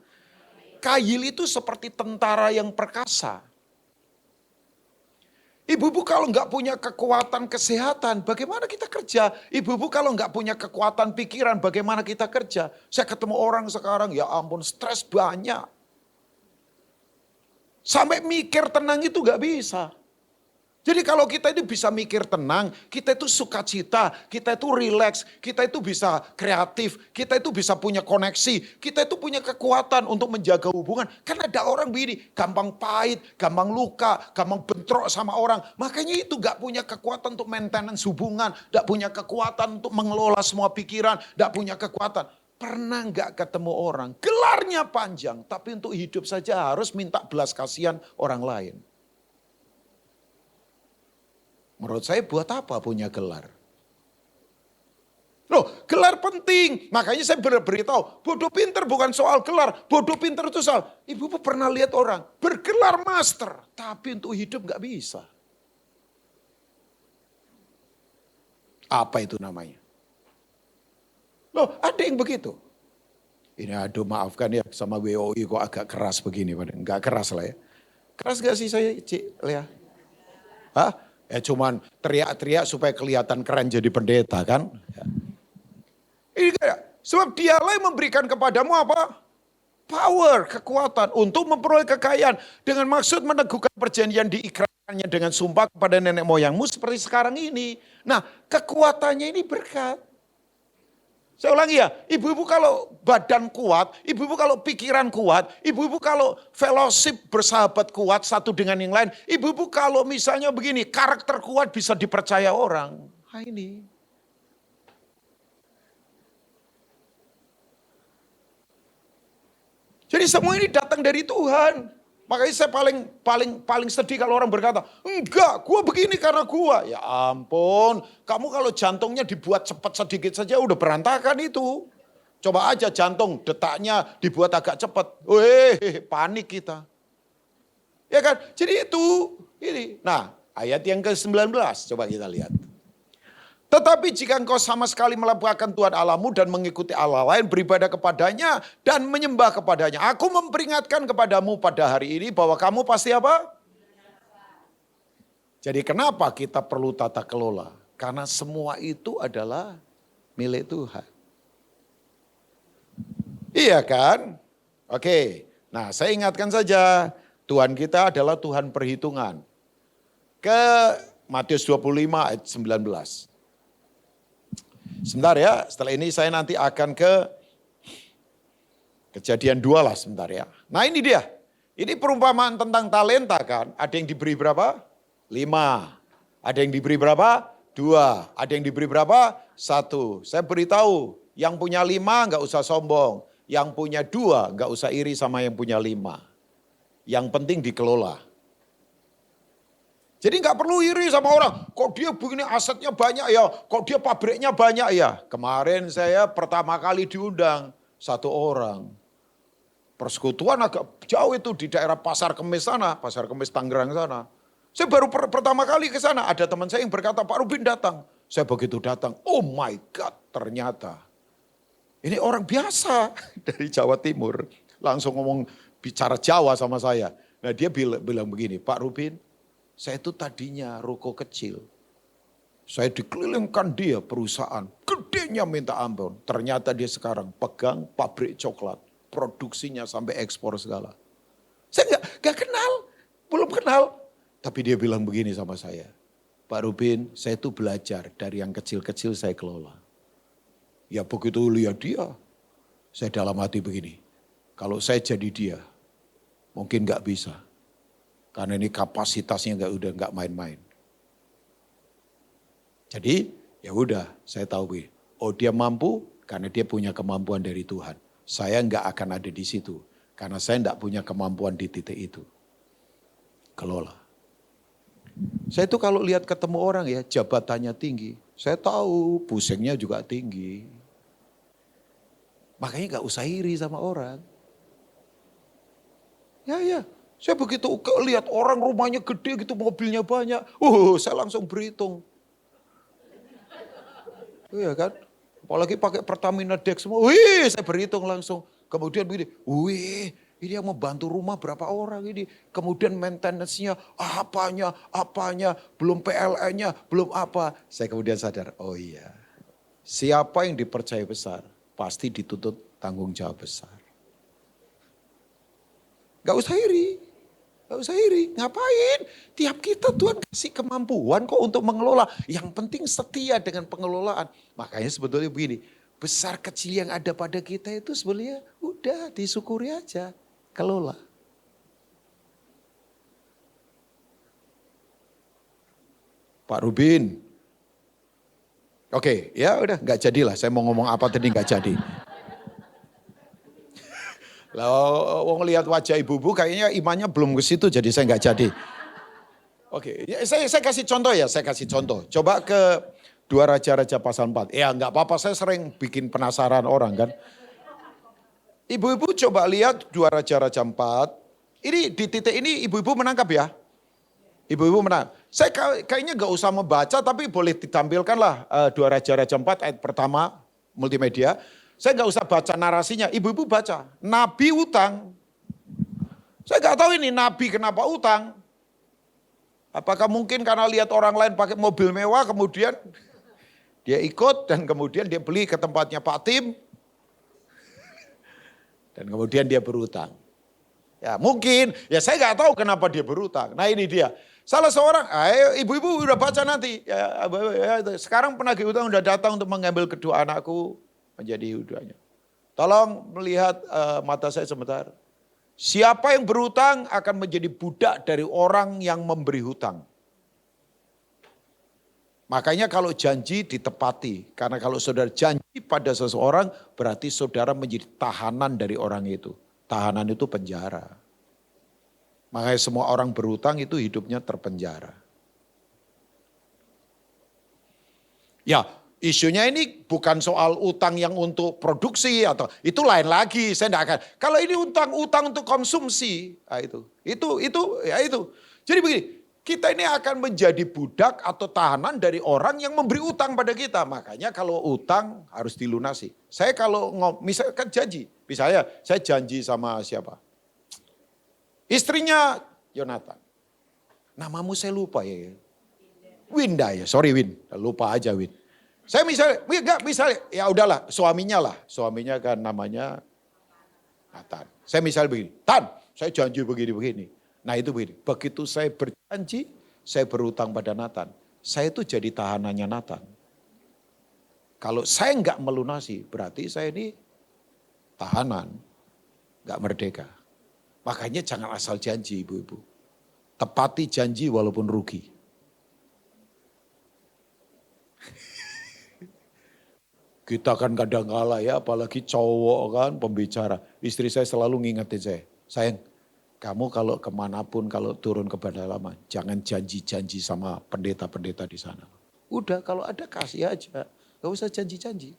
Kayil itu seperti tentara yang perkasa. Ibu-ibu kalau nggak punya kekuatan kesehatan, bagaimana kita kerja? Ibu-ibu kalau nggak punya kekuatan pikiran, bagaimana kita kerja? Saya ketemu orang sekarang, ya ampun stres banyak. Sampai mikir tenang itu gak bisa. Jadi kalau kita itu bisa mikir tenang, kita itu sukacita, kita itu rileks, kita itu bisa kreatif, kita itu bisa punya koneksi, kita itu punya kekuatan untuk menjaga hubungan. Kan ada orang begini, gampang pahit, gampang luka, gampang bentrok sama orang. Makanya itu gak punya kekuatan untuk maintenance hubungan, gak punya kekuatan untuk mengelola semua pikiran, gak punya kekuatan. Pernah nggak ketemu orang, gelarnya panjang, tapi untuk hidup saja harus minta belas kasihan orang lain. Menurut saya buat apa punya gelar? Loh, gelar penting. Makanya saya beritahu, bodoh pinter bukan soal gelar. Bodoh pinter itu soal, ibu pernah lihat orang bergelar master, tapi untuk hidup nggak bisa. Apa itu namanya? Loh, ada yang begitu. Ini aduh maafkan ya sama WOI kok agak keras begini. Enggak keras lah ya. Keras gak sih saya Cik Lea? Hah? Ya cuman teriak-teriak supaya kelihatan keren jadi pendeta kan. Ya. Ini kayak, sebab dialah yang memberikan kepadamu apa? Power, kekuatan untuk memperoleh kekayaan. Dengan maksud meneguhkan perjanjian diikrarkannya dengan sumpah kepada nenek moyangmu seperti sekarang ini. Nah kekuatannya ini berkat. Saya ulangi ya, ibu-ibu kalau badan kuat, ibu-ibu kalau pikiran kuat, ibu-ibu kalau fellowship bersahabat kuat satu dengan yang lain, ibu-ibu kalau misalnya begini, karakter kuat bisa dipercaya orang. Nah ini. Jadi semua ini datang dari Tuhan. Makanya saya paling sedih kalau orang berkata, enggak, gua begini karena gua. Ya ampun, kamu kalau jantungnya dibuat cepat sedikit saja udah berantakan itu. Coba aja jantung detaknya dibuat agak cepat. Weh, panik kita. Ya kan? Jadi itu ini. Nah, ayat yang ke-19 coba kita lihat. Tetapi jika engkau sama sekali melupakan Tuhan Allahmu dan mengikuti Allah lain, beribadah kepadanya dan menyembah kepadanya. Aku memperingatkan kepadamu pada hari ini bahwa kamu pasti apa? Jadi kenapa kita perlu tata kelola? Karena semua itu adalah milik Tuhan. Iya kan? Oke, nah saya ingatkan saja, Tuhan kita adalah Tuhan perhitungan. Ke Matius 25 ayat 19. Sebentar ya, setelah ini saya nanti akan ke Kejadian 2 lah sebentar ya. Nah ini dia, ini perumpamaan tentang talenta kan. Ada yang diberi berapa? 5. Ada yang diberi berapa? 2. Ada yang diberi berapa? 1. Saya beritahu, yang punya 5 nggak usah sombong. Yang punya 2 nggak usah iri sama yang punya 5. Yang penting dikelola. Jadi nggak perlu iri sama orang, kok dia begini asetnya banyak ya, kok dia pabriknya banyak ya. Kemarin saya pertama kali diundang 1 orang. Persekutuan agak jauh itu di daerah Pasar Kemis sana, Pasar Kemis Tangerang sana. Saya baru pertama kali ke sana, ada teman saya yang berkata, Pak Rubin datang. Saya begitu datang, oh my God, ternyata ini orang biasa dari Jawa Timur. Langsung ngomong bicara Jawa sama saya. Nah dia bilang begini, Pak Rubin, saya itu tadinya ruko kecil. Saya dikelilingkan dia perusahaan. Gedenya minta ampun. Ternyata dia sekarang pegang pabrik coklat. Produksinya sampai ekspor segala. Saya gak kenal. Belum kenal. Tapi dia bilang begini sama saya. Pak Rubin, saya itu belajar dari yang kecil-kecil saya kelola. Ya begitu lihat dia. Saya dalam hati begini. Kalau saya jadi dia, mungkin gak bisa. Karena ini kapasitasnya udah nggak main-main. Jadi ya udah saya tahu begini. Oh dia mampu karena dia punya kemampuan dari Tuhan. Saya nggak akan ada di situ. Karena saya nggak punya kemampuan di titik itu. Kelola. Saya itu kalau lihat ketemu orang ya jabatannya tinggi. Saya tahu pusingnya juga tinggi. Makanya nggak usah iri sama orang. Ya. Saya begitu lihat orang rumahnya gede gitu, mobilnya banyak. Saya langsung berhitung. Iya kan? Apalagi pakai Pertamina Dex semua. Saya berhitung langsung. Kemudian begini, ini yang membantu rumah berapa orang ini. Kemudian maintenance-nya, apanya, belum PLN-nya, belum apa. Saya kemudian sadar, oh iya. Siapa yang dipercaya besar, pasti dituntut tanggung jawab besar. Gak usah iri. Gak usah iri, ngapain? Tiap kita Tuhan kasih kemampuan kok untuk mengelola. Yang penting setia dengan pengelolaan. Makanya sebetulnya begini, besar kecil yang ada pada kita itu sebenarnya udah disyukuri aja, kelola. Pak Rubin, oke ya udah gak jadilah, saya mau ngomong apa tadi gak jadi. Lah, lihat wajah ibu-ibu kayaknya imannya belum ke situ, jadi saya nggak jadi. Oke, saya kasih contoh ya, saya kasih contoh. Coba ke 2 Raja-Raja pasal 4. Ya nggak apa-apa, saya sering bikin penasaran orang kan. Ibu-ibu coba lihat 2 Raja-Raja 4. Ini di titik ini ibu-ibu menangkap ya. Ibu-ibu menang. Saya kayaknya nggak usah membaca, tapi boleh ditampilkan lah 2 Raja-Raja 4 ayat pertama multimedia. Saya nggak usah baca narasinya, ibu-ibu baca. Nabi utang. Saya nggak tahu ini nabi kenapa utang. Apakah mungkin karena lihat orang lain pakai mobil mewah, kemudian dia ikut dan kemudian dia beli ke tempatnya Pak Tim. Dan kemudian dia berutang. Ya mungkin, ya saya nggak tahu kenapa dia berutang. Nah ini dia. Salah seorang, ibu-ibu udah baca nanti. Ya, sekarang penagih utang udah datang untuk mengambil kedua anakku. Menjadi hudanya. Tolong melihat mata saya sebentar. Siapa yang berhutang akan menjadi budak dari orang yang memberi hutang. Makanya kalau janji ditepati. Karena kalau saudara janji pada seseorang berarti saudara menjadi tahanan dari orang itu. Tahanan itu penjara. Makanya semua orang berhutang itu hidupnya terpenjara. Ya, isunya ini bukan soal utang yang untuk produksi atau itu lain lagi. Saya tidak akan. Kalau ini utang untuk konsumsi, nah itu. Jadi begini, Kita ini akan menjadi budak atau tahanan dari orang yang memberi utang pada kita. Makanya kalau utang harus dilunasi. Saya kalau misalkan janji. Misalnya saya janji sama siapa? Istrinya Yonatan. Namamu saya lupa ya. Winda ya, sorry Win. Lupa aja Win. Saya misalnya, ya udahlah suaminya lah. Suaminya kan namanya Nathan. Saya misalnya begini, Tan saya janji begini-begini. Nah itu begini, begitu saya berjanji, saya berutang pada Nathan. Saya itu jadi tahanannya Nathan. Kalau saya enggak melunasi, berarti saya ini tahanan, enggak merdeka. Makanya jangan asal janji ibu-ibu. Tepati janji walaupun rugi. Kita kan kadang kala ya, apalagi cowok kan pembicara. Istri saya selalu ngingetin saya, sayang kamu kalau kemanapun, kalau turun ke pedalaman, jangan janji-janji sama pendeta-pendeta di sana. Udah kalau ada kasih aja, gak usah janji-janji.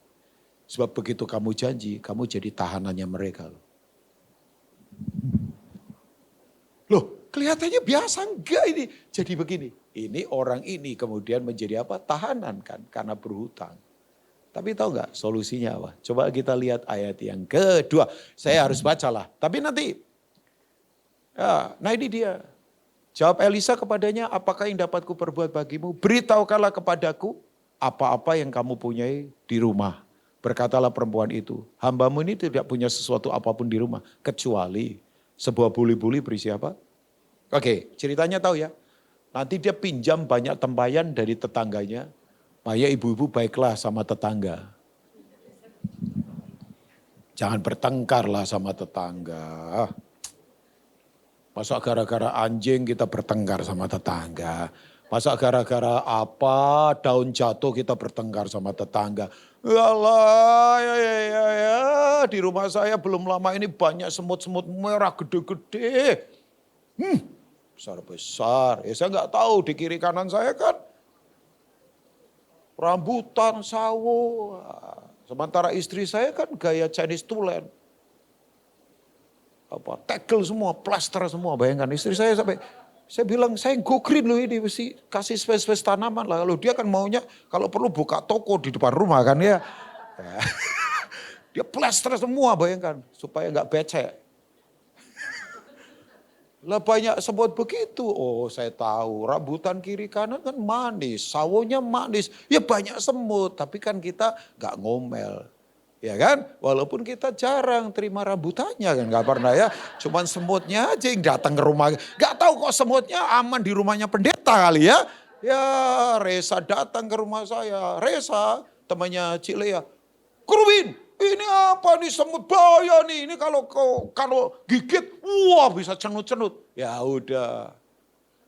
Sebab begitu kamu janji, kamu jadi tahanannya mereka loh. Loh kelihatannya biasa enggak ini. Jadi begini, ini orang ini kemudian menjadi apa? Tahanan kan karena berhutang. Tapi tahu nggak solusinya apa? Coba kita lihat ayat yang kedua. Saya harus bacalah. Tapi nanti, ya, nah ini dia. Jawab Elisa kepadanya, apakah yang dapat kuperbuat bagimu? Beritahukanlah kepadaku apa-apa yang kamu punyai di rumah. Berkatalah perempuan itu, hambamu ini tidak punya sesuatu apapun di rumah. Kecuali sebuah buli-buli berisi apa? Oke, ceritanya tahu ya. Nanti dia pinjam banyak tempayan dari tetangganya. Maya ibu-ibu baiklah sama tetangga. Jangan bertengkarlah sama tetangga. Masa gara-gara anjing kita bertengkar sama tetangga. Masa gara-gara apa daun jatuh kita bertengkar sama tetangga. Yalah, ya, di rumah saya belum lama ini banyak semut-semut merah gede-gede. Besar-besar. Ya saya nggak tahu di kiri kanan saya kan rambutan, sawo. Sementara istri saya kan gaya Chinese tulen. Tegel semua, plaster semua. Bayangkan istri saya sampai, saya bilang saya go green loh ini. Mesti kasih space-space tanaman lah. Kalau dia kan maunya, kalau perlu buka toko di depan rumah kan ya. Dia plaster semua bayangkan. Supaya nggak becek. Lah banyak semut begitu. Oh saya tahu rambutan kiri kanan kan manis. Sawonya manis. Ya banyak semut. Tapi kan kita gak ngomel. Ya kan. Walaupun kita jarang terima rambutannya kan. Gak pernah ya. Cuman semutnya aja yang datang ke rumah. Gak tahu kok semutnya aman di rumahnya pendeta kali ya. Ya Resa datang ke rumah saya. Resa temannya Cik Lea. Kurwin. Ini apa nih semut bahaya nih. Ini kalau gigit, wah bisa cenut-cenut. Ya udah.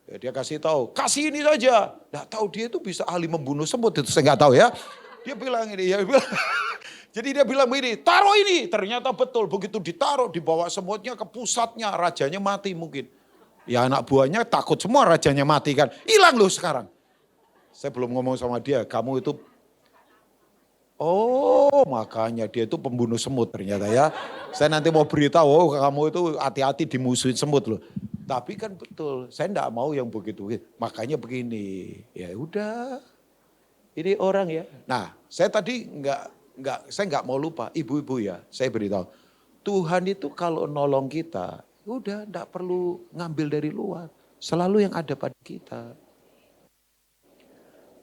Ya, dia kasih tahu, kasih ini saja. Nggak tahu dia itu bisa ahli membunuh semut itu saya nggak tahu ya. Dia bilang ini, ya bilang. Jadi dia bilang begini, taruh ini. Ternyata betul begitu ditaruh dibawa semutnya ke pusatnya, rajanya mati mungkin. Ya anak buahnya takut semua rajanya mati kan. Hilang loh sekarang. Saya belum ngomong sama dia, kamu itu oh makanya dia itu pembunuh semut ternyata ya. Saya nanti mau beritahu, oh kamu itu hati-hati dimusuhin semut loh. Tapi kan betul, saya enggak mau yang begitu. Makanya begini, ya udah. Ini orang ya. Nah saya tadi saya enggak mau lupa, ibu-ibu ya. Saya beritahu, Tuhan itu kalau nolong kita, udah enggak perlu ngambil dari luar. Selalu yang ada pada kita.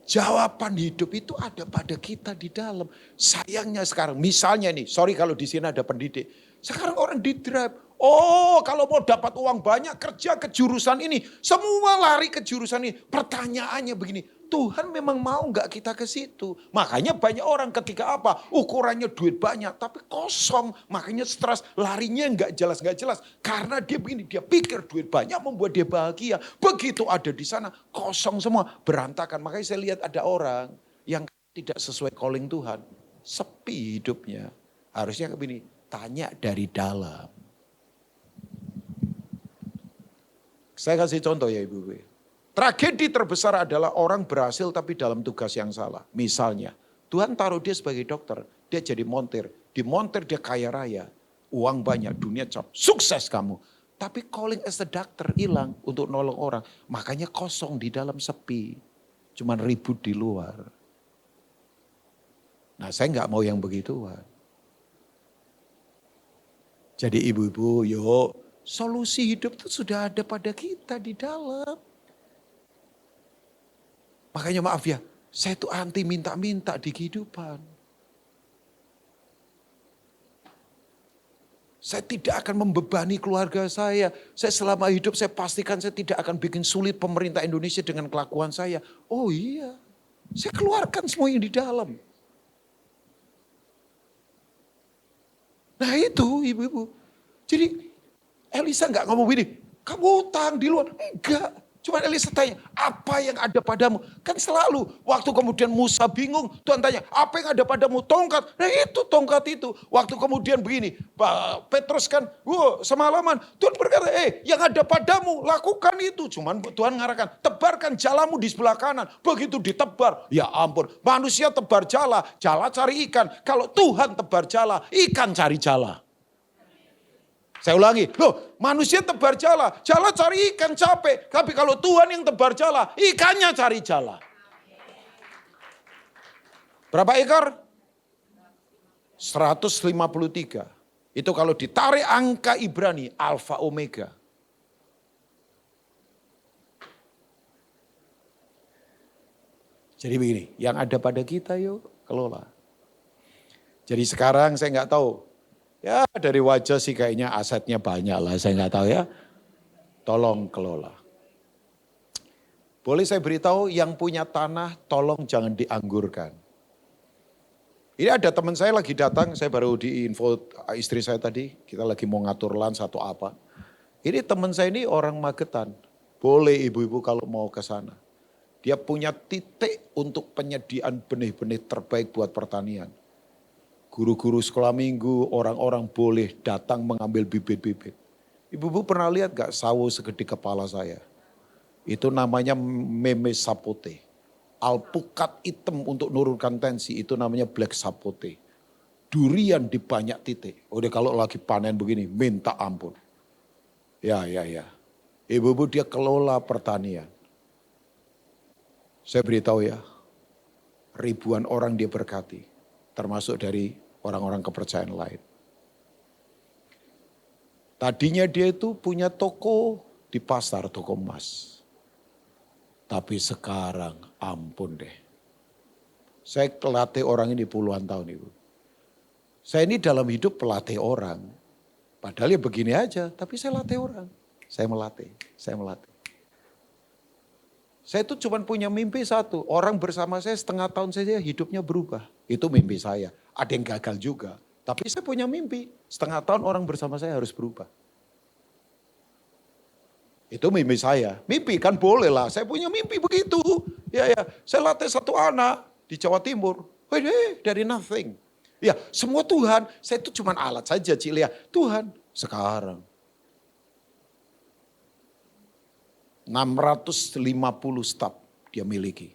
Jawaban hidup itu ada pada kita di dalam. Sayangnya sekarang, misalnya nih, sorry kalau di sini ada pendidik. Sekarang orang di drive. Oh kalau mau dapat uang banyak kerja ke jurusan ini. Semua lari ke jurusan ini. Pertanyaannya begini, Tuhan memang mau gak kita ke situ? Makanya banyak orang ketika apa? Ukurannya duit banyak tapi kosong. Makanya stres, larinya gak jelas. Karena dia begini, dia pikir duit banyak membuat dia bahagia. Begitu ada di sana kosong semua, berantakan. Makanya saya lihat ada orang yang tidak sesuai calling Tuhan. Sepi hidupnya. Harusnya begini, tanya dari dalam. Saya kasih contoh ya ibu-ibu. Tragedi terbesar adalah orang berhasil tapi dalam tugas yang salah. Misalnya, Tuhan taruh dia sebagai dokter, dia jadi montir. Di montir dia kaya raya, uang banyak, dunia cap, sukses kamu. Tapi calling as a doctor hilang untuk nolong orang. Makanya kosong di dalam sepi. Cuman ribut di luar. Nah saya nggak mau yang begituan. Jadi ibu-ibu yuk solusi hidup itu sudah ada pada kita di dalam. Makanya maaf ya, saya itu anti minta-minta di kehidupan. Saya tidak akan membebani keluarga saya. Saya selama hidup saya pastikan saya tidak akan bikin sulit pemerintah Indonesia dengan kelakuan saya. Oh iya, saya keluarkan semua yang di dalam. Nah itu ibu-ibu. Jadi Elisa nggak ngomong begini, kamu utang di luar. Enggak. Cuma Elisa tanya, apa yang ada padamu? Kan selalu waktu kemudian Musa bingung, Tuhan tanya, apa yang ada padamu? Tongkat. Nah itu tongkat itu. Waktu kemudian begini, Petrus kan, semalaman. Tuhan berkata, yang ada padamu lakukan itu. Cuman Tuhan ngarahkan, tebarkan jalamu di sebelah kanan. Begitu ditebar, ya ampun. Manusia tebar jala, jala cari ikan. Kalau Tuhan tebar jala, ikan cari jala. Saya ulangi, manusia tebar jala cari ikan capek. Tapi kalau Tuhan yang tebar jala, ikannya cari jala. Berapa ekor? 153. Itu kalau ditarik angka Ibrani, Alfa Omega. Jadi begini, yang ada pada kita yuk kelola. Jadi sekarang saya nggak tahu. Ya dari wajah sih kayaknya asetnya banyak lah, saya nggak tahu ya. Tolong kelola. Boleh saya beritahu yang punya tanah tolong jangan dianggurkan. Ini ada teman saya lagi datang, saya baru diinfo istri saya tadi, kita lagi mau ngatur lan satu apa. Ini teman saya ini orang Magetan, boleh ibu-ibu kalau mau ke sana. Dia punya titik untuk penyediaan benih-benih terbaik buat pertanian. Guru-guru sekolah minggu, orang-orang boleh datang mengambil bibit-bibit. Ibu-ibu pernah lihat gak sawo segede kepala saya? Itu namanya meme sapote. Alpukat hitam untuk nurunkan tensi, itu namanya black sapote. Durian di banyak titik. Udah kalau lagi panen begini, minta ampun. Ya. Ibu-ibu dia kelola pertanian. Saya beritahu ya, ribuan orang dia berkati. Termasuk dari orang-orang kepercayaan lain. Tadinya dia itu punya toko di pasar, toko emas. Tapi sekarang ampun deh. Saya pelatih orang ini puluhan tahun Ibu. Saya ini dalam hidup pelatih orang. Padahal ya begini aja, tapi saya latih orang. Saya melatih. Saya itu cuma punya mimpi satu. Orang bersama saya setengah tahun saja hidupnya berubah. Itu mimpi saya. Ada yang gagal juga. Tapi saya punya mimpi. Setengah tahun orang bersama saya harus berubah. Itu mimpi saya. Mimpi kan boleh lah. Saya punya mimpi begitu. Ya. Saya latih satu anak di Jawa Timur. Dari nothing. Ya semua Tuhan. Saya itu cuma alat saja Cilia. Tuhan sekarang. 650 staf dia miliki.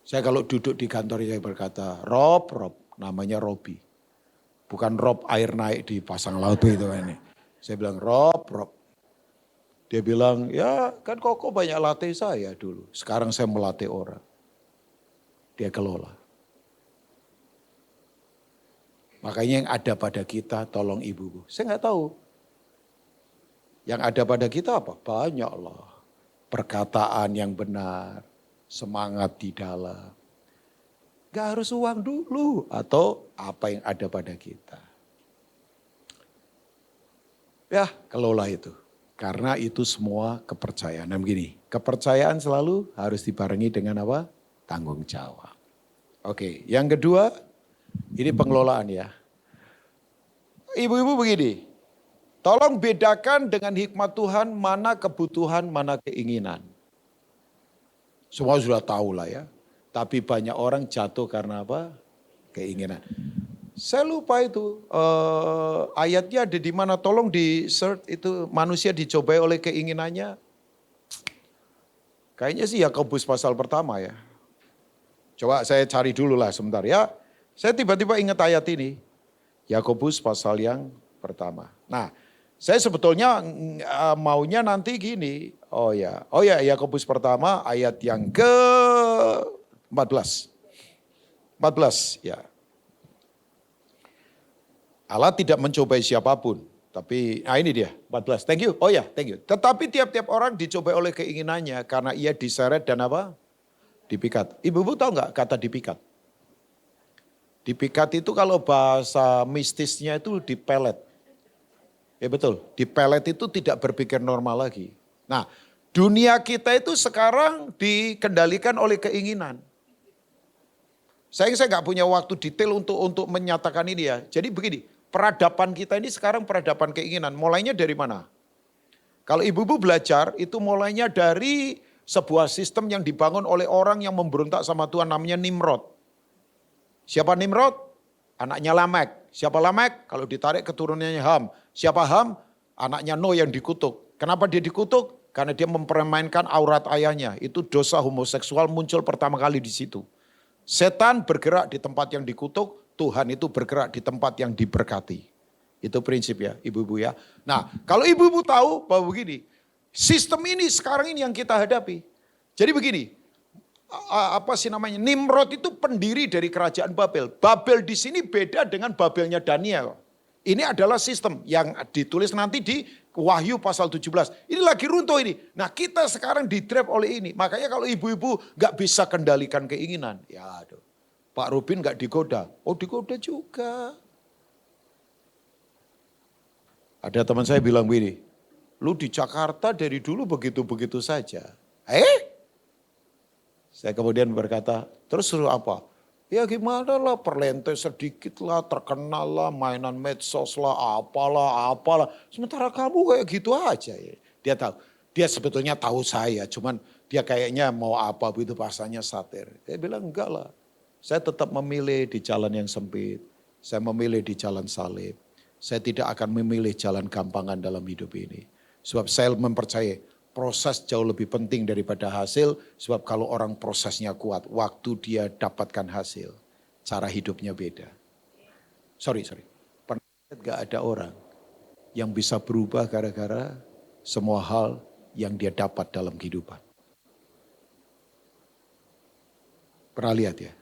Saya kalau duduk di kantor saya berkata, Rob, namanya Robi. Bukan Rob air naik di pasang laut itu ini. Saya bilang, Rob. Dia bilang, ya kan Koko banyak latih saya dulu. Sekarang saya melatih orang. Dia kelola. Makanya yang ada pada kita tolong ibu. Saya nggak tahu. Yang ada pada kita apa? Banyak lah. Perkataan yang benar. Semangat di dalam. Gak harus uang dulu. Atau apa yang ada pada kita. Ya kelola itu. Karena itu semua kepercayaan. Nah begini, kepercayaan selalu harus dibarengi dengan apa? Tanggung jawab. Oke, yang kedua, ini pengelolaan ya. Ibu-ibu begini, tolong bedakan dengan hikmat Tuhan mana kebutuhan, mana keinginan. Semua sudah tahu lah ya. Tapi banyak orang jatuh karena apa? Keinginan. Saya lupa itu ayatnya ada di mana, tolong di search itu manusia dicobai oleh keinginannya. Kayaknya sih Yakobus pasal pertama ya. Coba saya cari dulu lah sebentar ya. Saya tiba-tiba ingat ayat ini. Yakobus pasal yang pertama. Nah Saya sebetulnya maunya nanti gini. Oh ya, Yakobus pertama ayat yang ke 14. 14 ya. Allah tidak mencobai siapapun. Tapi ini dia 14. Thank you. Oh ya, thank you. Tetapi tiap-tiap orang dicobai oleh keinginannya karena ia diseret dan apa? Dipikat. Ibu-ibu tahu nggak kata dipikat? Dipikat itu kalau bahasa mistisnya itu dipelet. Ya betul, dipelet itu tidak berpikir normal lagi. Nah, dunia kita itu sekarang dikendalikan oleh keinginan. Saya nggak punya waktu detail untuk menyatakan ini ya. Jadi begini, peradaban kita ini sekarang peradaban keinginan. Mulainya dari mana? Kalau ibu-ibu belajar itu mulainya dari sebuah sistem yang dibangun oleh orang yang memberontak sama Tuhan namanya Nimrod. Siapa Nimrod? Anaknya Lamek. Siapa Lamek? Kalau ditarik keturunannya Ham. Siapa Ham? Anaknya Noah yang dikutuk. Kenapa dia dikutuk? Karena dia mempermainkan aurat ayahnya. Itu dosa homoseksual muncul pertama kali di situ. Setan bergerak di tempat yang dikutuk, Tuhan itu bergerak di tempat yang diberkati. Itu prinsip ya ibu-ibu ya. Nah kalau ibu-ibu tahu bahwa begini, sistem ini sekarang ini yang kita hadapi. Jadi begini, Nimrod itu pendiri dari kerajaan Babel. Babel di sini beda dengan Babelnya Daniel. Ini adalah sistem yang ditulis nanti di Wahyu pasal 17. Ini lagi runtuh ini. Nah kita sekarang di-trap oleh ini. Makanya kalau ibu-ibu gak bisa kendalikan keinginan. Ya aduh, Pak Rubin gak digoda. Oh digoda juga. Ada teman saya bilang begini, lu di Jakarta dari dulu begitu-begitu saja. Saya kemudian berkata, terus suruh apa? Ya gimana lah, perlente sedikit lah, terkenal lah, mainan medsos lah, apalah. Sementara kamu kayak gitu aja ya. Dia tahu, dia sebetulnya tahu saya, cuman dia kayaknya mau apa begitu bahasanya satir. Dia bilang enggak lah, saya tetap memilih di jalan yang sempit, saya memilih di jalan salib. Saya tidak akan memilih jalan gampangan dalam hidup ini. Sebab saya mempercayai, proses jauh lebih penting daripada hasil, sebab kalau orang prosesnya kuat, waktu dia dapatkan hasil, cara hidupnya beda. Sorry. Pernah gak ada orang yang bisa berubah gara-gara semua hal yang dia dapat dalam kehidupan. Pernah lihat ya?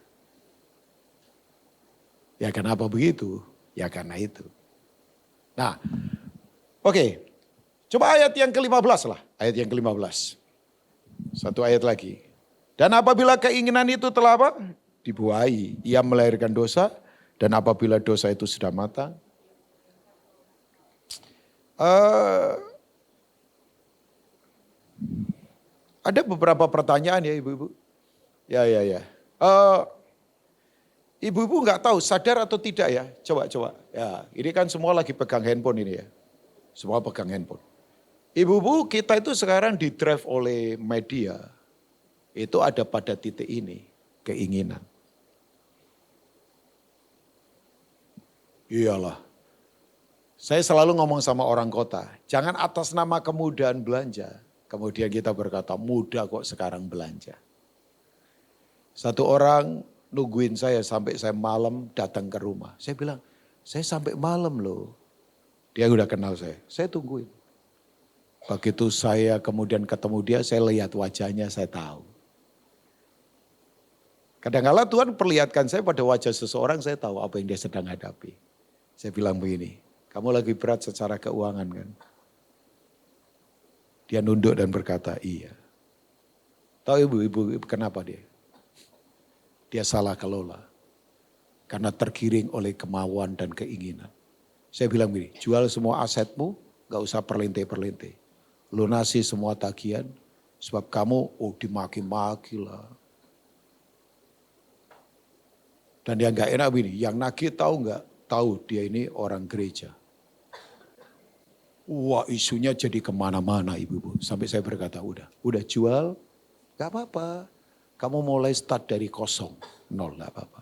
Ya kenapa begitu? Ya karena itu. Nah, oke. Coba ayat yang ke-15 lah. Ayat yang ke-15. Satu ayat lagi. Dan apabila keinginan itu telah apa? Dibuai. Ia melahirkan dosa. Dan apabila dosa itu sudah matang. Ada beberapa pertanyaan ya ibu-ibu. Ya. Ibu-ibu nggak tahu sadar atau tidak ya. Coba. Ya, ini kan semua lagi pegang handphone ini ya. Semua pegang handphone. Ibu-ibu kita itu sekarang di-drive oleh media. Itu ada pada titik ini, keinginan. Iyalah. Saya selalu ngomong sama orang kota, jangan atas nama kemudahan belanja. Kemudian kita berkata, mudah kok sekarang belanja. Satu orang nungguin saya sampai saya malam datang ke rumah. Saya bilang, saya sampai malam loh. Dia udah kenal saya tungguin. Begitu saya kemudian ketemu dia, saya lihat wajahnya, saya tahu. Kadang-kadang Tuhan perlihatkan saya pada wajah seseorang, saya tahu apa yang dia sedang hadapi. Saya bilang begini, kamu lagi berat secara keuangan kan? Dia nunduk dan berkata, iya. Tahu ibu kenapa dia? Dia salah kelola. Karena tergiring oleh kemauan dan keinginan. Saya bilang begini, jual semua asetmu, gak usah perlente-perlente. Lunasi semua tagihan, sebab kamu dimaki-maki lah. Dan yang gak enak begini, yang nagih tahu gak? Tahu dia ini orang gereja. Wah isunya jadi kemana-mana ibu-ibu. Sampai saya berkata udah jual, gak apa-apa. Kamu mulai start dari kosong, nol gak apa-apa.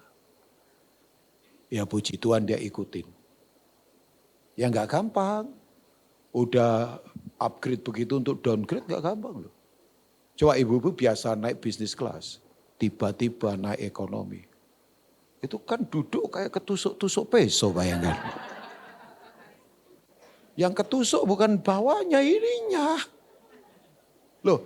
Ya puji Tuhan dia ikutin. Ya gak gampang. Udah upgrade begitu untuk downgrade gak gampang loh. Coba ibu-ibu biasa naik bisnis kelas, tiba-tiba naik ekonomi. Itu kan duduk kayak ketusuk-tusuk peso bayangkan. Yang ketusuk bukan bawahnya, ininya. Loh,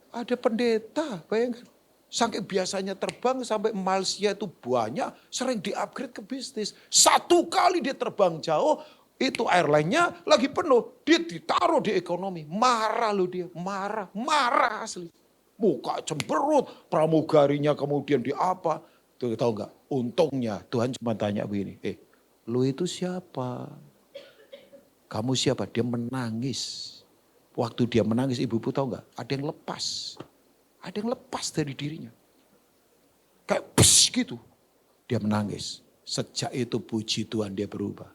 ada pendeta, bayangkan. Saking biasanya terbang sampai Malaysia itu banyak, sering di-upgrade ke bisnis. Satu kali dia terbang jauh, itu airline-nya lagi penuh. Dia ditaruh di ekonomi. Marah loh dia, marah asli. Muka cemberut, pramugarinya kemudian di apa. Tuh, tahu nggak? Untungnya Tuhan cuma tanya begini, lu itu siapa? Kamu siapa? Dia menangis. Waktu dia menangis, ibu-ibu tahu nggak? Ada yang lepas. Ada yang lepas dari dirinya. Kayak pss gitu. Dia menangis. Sejak itu puji Tuhan dia berubah.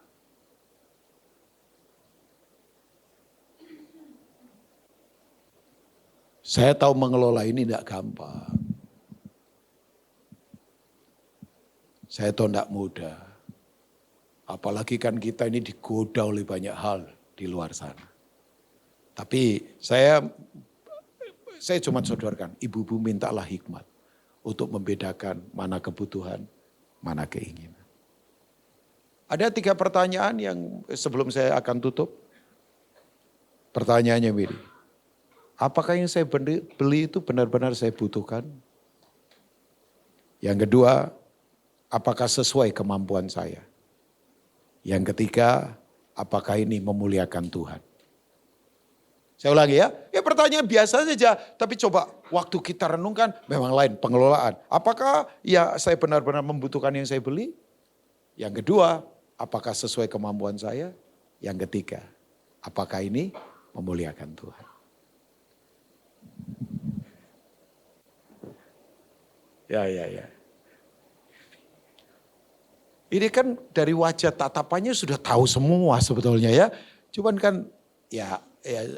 Saya tahu mengelola ini tidak gampang. Saya tahu tidak mudah. Apalagi kan kita ini digoda oleh banyak hal di luar sana. Tapi saya cuma sodorkan, ibu-ibu mintalah hikmat untuk membedakan mana kebutuhan, mana keinginan. Ada 3 pertanyaan yang sebelum saya akan tutup. Pertanyaannya mirip. Apakah yang saya beli itu benar-benar saya butuhkan? Yang kedua, apakah sesuai kemampuan saya? Yang ketiga, apakah ini memuliakan Tuhan? Saya ulangi ya pertanyaan biasa saja. Tapi coba waktu kita renungkan memang lain pengelolaan. Apakah ya saya benar-benar membutuhkan yang saya beli? Yang kedua, apakah sesuai kemampuan saya? Yang ketiga, apakah ini memuliakan Tuhan? Ya. Ini kan dari wajah tatapannya sudah tahu semua sebetulnya ya. Cuman kan ya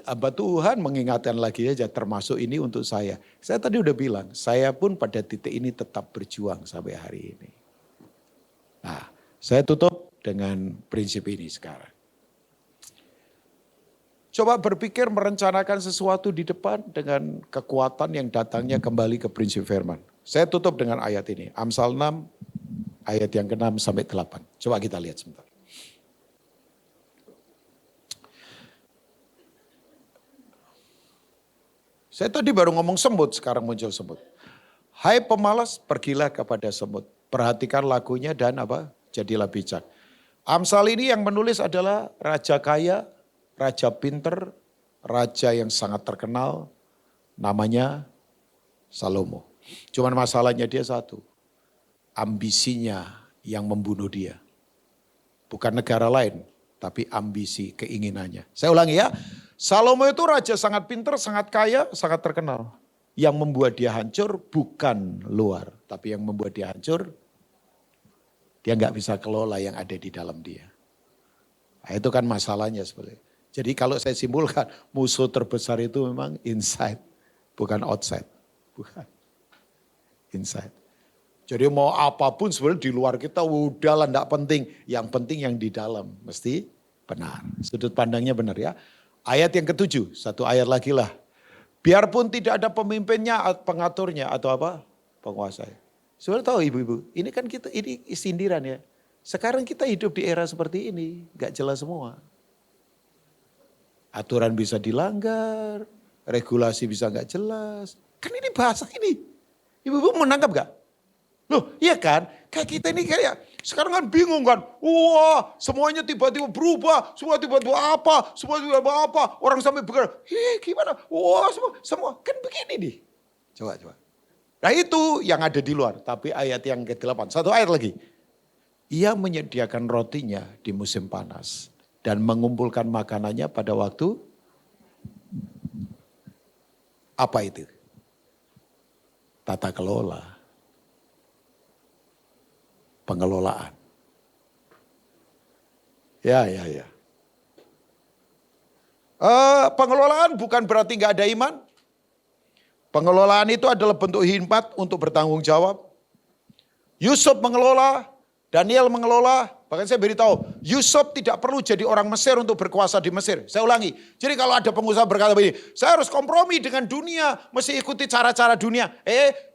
hamba Tuhan mengingatkan lagi aja termasuk ini untuk saya. Saya tadi udah bilang, saya pun pada titik ini tetap berjuang sampai hari ini. Nah, saya tutup dengan prinsip ini sekarang. Coba berpikir merencanakan sesuatu di depan dengan kekuatan yang datangnya kembali ke prinsip firman. Saya tutup dengan ayat ini, Amsal 6 ayat yang ke-6 sampai 8. Coba kita lihat sebentar. Saya tadi baru ngomong semut, sekarang muncul semut. Hai pemalas, pergilah kepada semut. Perhatikan lagunya dan jadilah bijak. Amsal ini yang menulis adalah raja kaya, raja pinter, raja yang sangat terkenal. Namanya Salomo. Cuman masalahnya dia satu. Ambisinya yang membunuh dia. Bukan negara lain, tapi ambisi keinginannya. Saya ulangi ya. Salomo itu raja sangat pintar, sangat kaya, sangat terkenal. Yang membuat dia hancur bukan luar, tapi yang membuat dia hancur, dia nggak bisa kelola yang ada di dalam dia. Nah, itu kan masalahnya sebenarnya. Jadi kalau saya simpulkan, musuh terbesar itu memang inside, bukan outside. Bukan. Inside. Jadi mau apapun sebenarnya di luar kita udahlah enggak penting. Yang penting yang di dalam mesti benar. Sudut pandangnya benar ya. Ayat yang ke-7, satu ayat lagi lah. Biarpun tidak ada pemimpinnya, pengaturnya atau penguasa. Sebenarnya tahu ibu-ibu, ini kan kita ini sindiran ya. Sekarang kita hidup di era seperti ini, gak jelas semua. Aturan bisa dilanggar, regulasi bisa gak jelas. Kan ini bahasa ini. Ibu-ibu menangkap gak? Loh iya kan, kayak kita ini kayak sekarang kan bingung kan. Wah semuanya tiba-tiba berubah, semua tiba-tiba apa, orang sampai berkata, gimana, wah semua kan begini nih. Coba. Nah itu yang ada di luar, tapi ayat yang ke-8, satu ayat lagi. Ia menyediakan rotinya di musim panas dan mengumpulkan makanannya pada waktu apa itu? Tata kelola. Pengelolaan. Ya. Pengelolaan bukan berarti nggak ada iman. Pengelolaan itu adalah bentuk hikmat untuk bertanggung jawab. Yusuf mengelola, Daniel mengelola, Bahkan saya beritahu, Yusuf tidak perlu jadi orang Mesir untuk berkuasa di Mesir. Saya ulangi, jadi kalau ada pengusaha berkata begini, saya harus kompromi dengan dunia, mesti ikuti cara-cara dunia.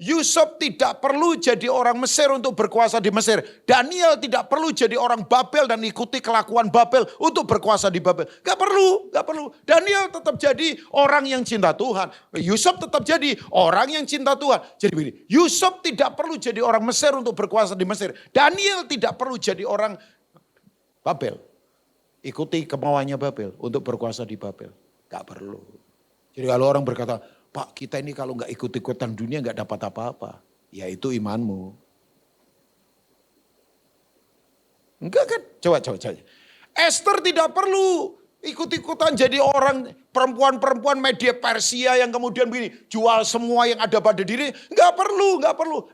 Yusuf tidak perlu jadi orang Mesir untuk berkuasa di Mesir. Daniel tidak perlu jadi orang Babel dan ikuti kelakuan Babel untuk berkuasa di Babel. Gak perlu, gak perlu. Daniel tetap jadi orang yang cinta Tuhan. Yusuf tetap jadi orang yang cinta Tuhan. Jadi begini, Yusuf tidak perlu jadi orang Mesir untuk berkuasa di Mesir. Daniel tidak perlu jadi orang Babel. Ikuti kemauannya Babel untuk berkuasa di Babel. Gak perlu. Jadi kalau orang berkata, Pak kita ini kalau gak ikut-ikutan dunia gak dapat apa-apa. Ya itu imanmu. Enggak kan? Coba. Esther tidak perlu ikut-ikutan jadi orang perempuan-perempuan media Persia yang kemudian begini, jual semua yang ada pada diri. Enggak perlu.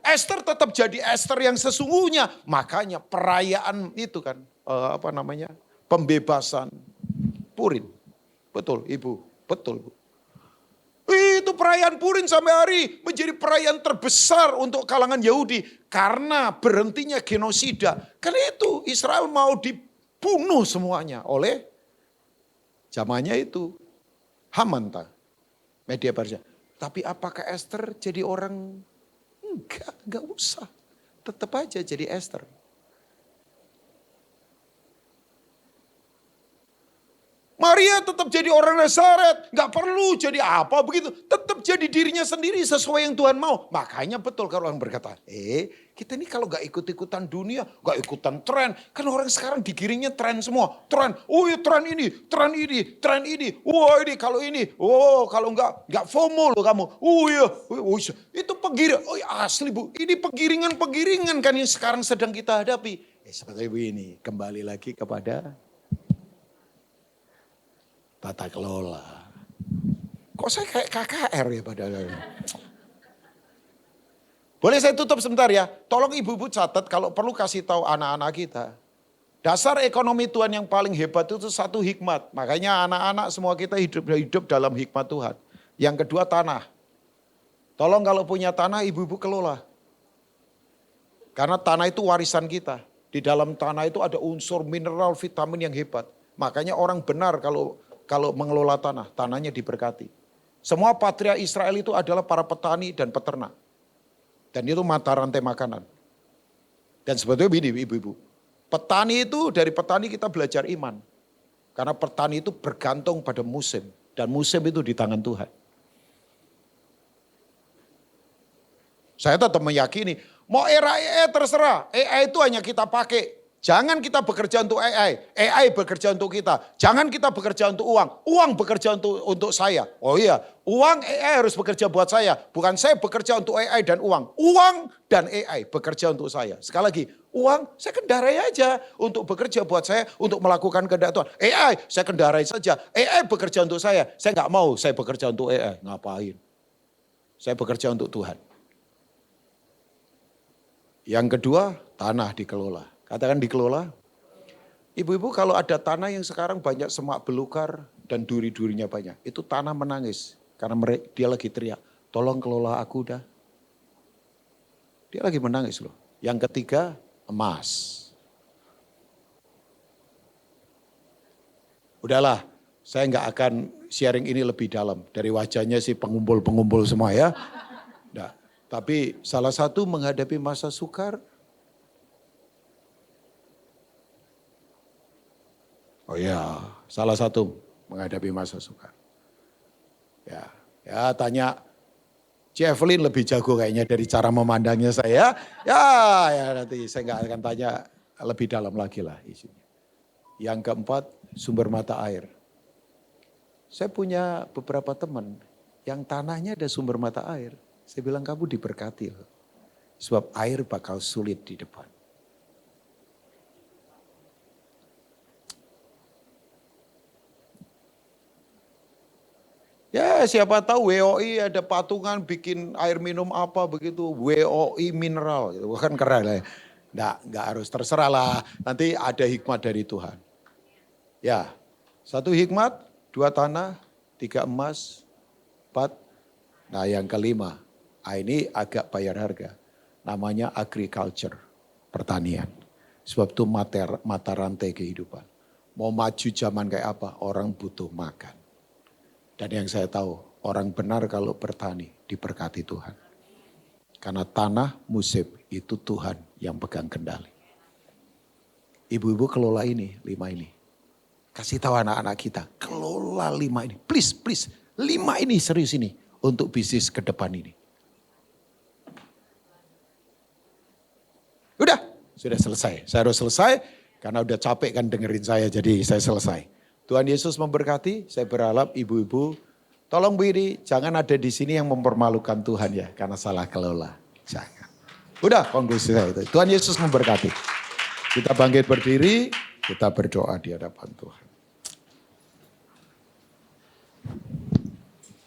Esther tetap jadi Esther yang sesungguhnya. Makanya perayaan itu kan, pembebasan Purim. Betul Ibu, betul Bu. Itu perayaan Purim sampai hari menjadi perayaan terbesar untuk kalangan Yahudi. Karena berhentinya genosida. Karena itu Israel mau dibunuh semuanya oleh zamannya itu Hamanta, media Persia. Tapi apakah Esther jadi orang? Enggak usah. Tetap aja jadi Esther. Maria tetap jadi orang Nazaret, gak perlu jadi apa begitu. Tetap jadi dirinya sendiri sesuai yang Tuhan mau. Makanya betul kalau orang berkata, kita ini kalau gak ikut-ikutan dunia, gak ikutan tren. Kan orang sekarang digiringnya tren semua. Tren, tren ini. Wah ini kalau ini, kalau gak FOMO loh kamu. Itu penggiring, asli Bu. Ini penggiringan kan yang sekarang sedang kita hadapi. Seperti ini, kembali lagi kepada tata kelola. Kok saya kayak KKR ya padahal. Boleh saya tutup sebentar ya? Tolong ibu-ibu catat kalau perlu kasih tahu anak-anak kita. Dasar ekonomi Tuhan yang paling hebat itu satu hikmat. Makanya anak-anak semua kita hidup dalam hikmat Tuhan. Yang kedua tanah. Tolong kalau punya tanah ibu-ibu kelola. Karena tanah itu warisan kita. Di dalam tanah itu ada unsur mineral, vitamin yang hebat. Makanya orang benar kalau mengelola tanah, tanahnya diberkati. Semua patria Israel itu adalah para petani dan peternak. Dan itu mata rantai makanan. Dan sebetulnya begini ibu-ibu. Dari petani kita belajar iman. Karena petani itu bergantung pada musim. Dan musim itu di tangan Tuhan. Saya tetap meyakini, mau era AI terserah. AI itu hanya kita pakai. Jangan kita bekerja untuk AI. AI bekerja untuk kita. Jangan kita bekerja untuk uang. Uang bekerja untuk saya. Oh iya, uang AI harus bekerja buat saya. Bukan saya bekerja untuk AI dan uang. Uang dan AI bekerja untuk saya. Sekali lagi, uang saya kendarai aja untuk bekerja buat saya. Untuk melakukan kehendak Tuhan. AI saya kendarai saja. AI bekerja untuk saya. Saya nggak mau saya bekerja untuk AI. Ngapain? Saya bekerja untuk Tuhan. Yang kedua, tanah dikelola. Katakan dikelola. Ibu-ibu kalau ada tanah yang sekarang banyak semak belukar dan duri-durinya banyak. Itu tanah menangis. Karena dia lagi teriak, tolong kelola aku dah. Dia lagi menangis loh. Yang ketiga, emas. Udahlah, saya nggak akan sharing ini lebih dalam. Dari wajahnya sih pengumpul-pengumpul semua ya. Nah, tapi salah satu menghadapi masa sukar, salah satu menghadapi masa sukar. Ya tanya Evelyn lebih jago kayaknya dari cara memandangnya saya. Ya nanti saya nggak akan tanya lebih dalam lagi lah isinya. Yang keempat, sumber mata air. Saya punya beberapa teman yang tanahnya ada sumber mata air. Saya bilang kamu diberkati loh. Sebab air bakal sulit di depan. Ya siapa tahu WOI ada patungan bikin air minum apa begitu. WOI mineral gitu. Kan keren lah ya. Nggak harus terserah lah. Nanti ada hikmat dari Tuhan. Ya, 1 hikmat, 2 tanah, 3 emas, 4. Nah yang kelima, ini agak bayar harga. Namanya agriculture, pertanian. Sebab itu mata rantai kehidupan. Mau maju zaman kayak apa? Orang butuh makan. Dan yang saya tahu, orang benar kalau bertani diberkati Tuhan. Karena tanah musim itu Tuhan yang pegang kendali. Ibu-ibu kelola ini, 5 ini. Kasih tahu anak-anak kita, kelola 5 ini. Please, 5 ini serius ini untuk bisnis ke depan ini. Sudah selesai. Saya harus selesai karena udah capek kan dengerin saya, jadi saya selesai. Tuhan Yesus memberkati, saya berharap ibu-ibu, tolong Bu Iri, jangan ada di sini yang mempermalukan Tuhan ya, karena salah kelola. Jangan. Udah konklusi saya itu. Tuhan Yesus memberkati. Kita bangkit berdiri, kita berdoa di hadapan Tuhan.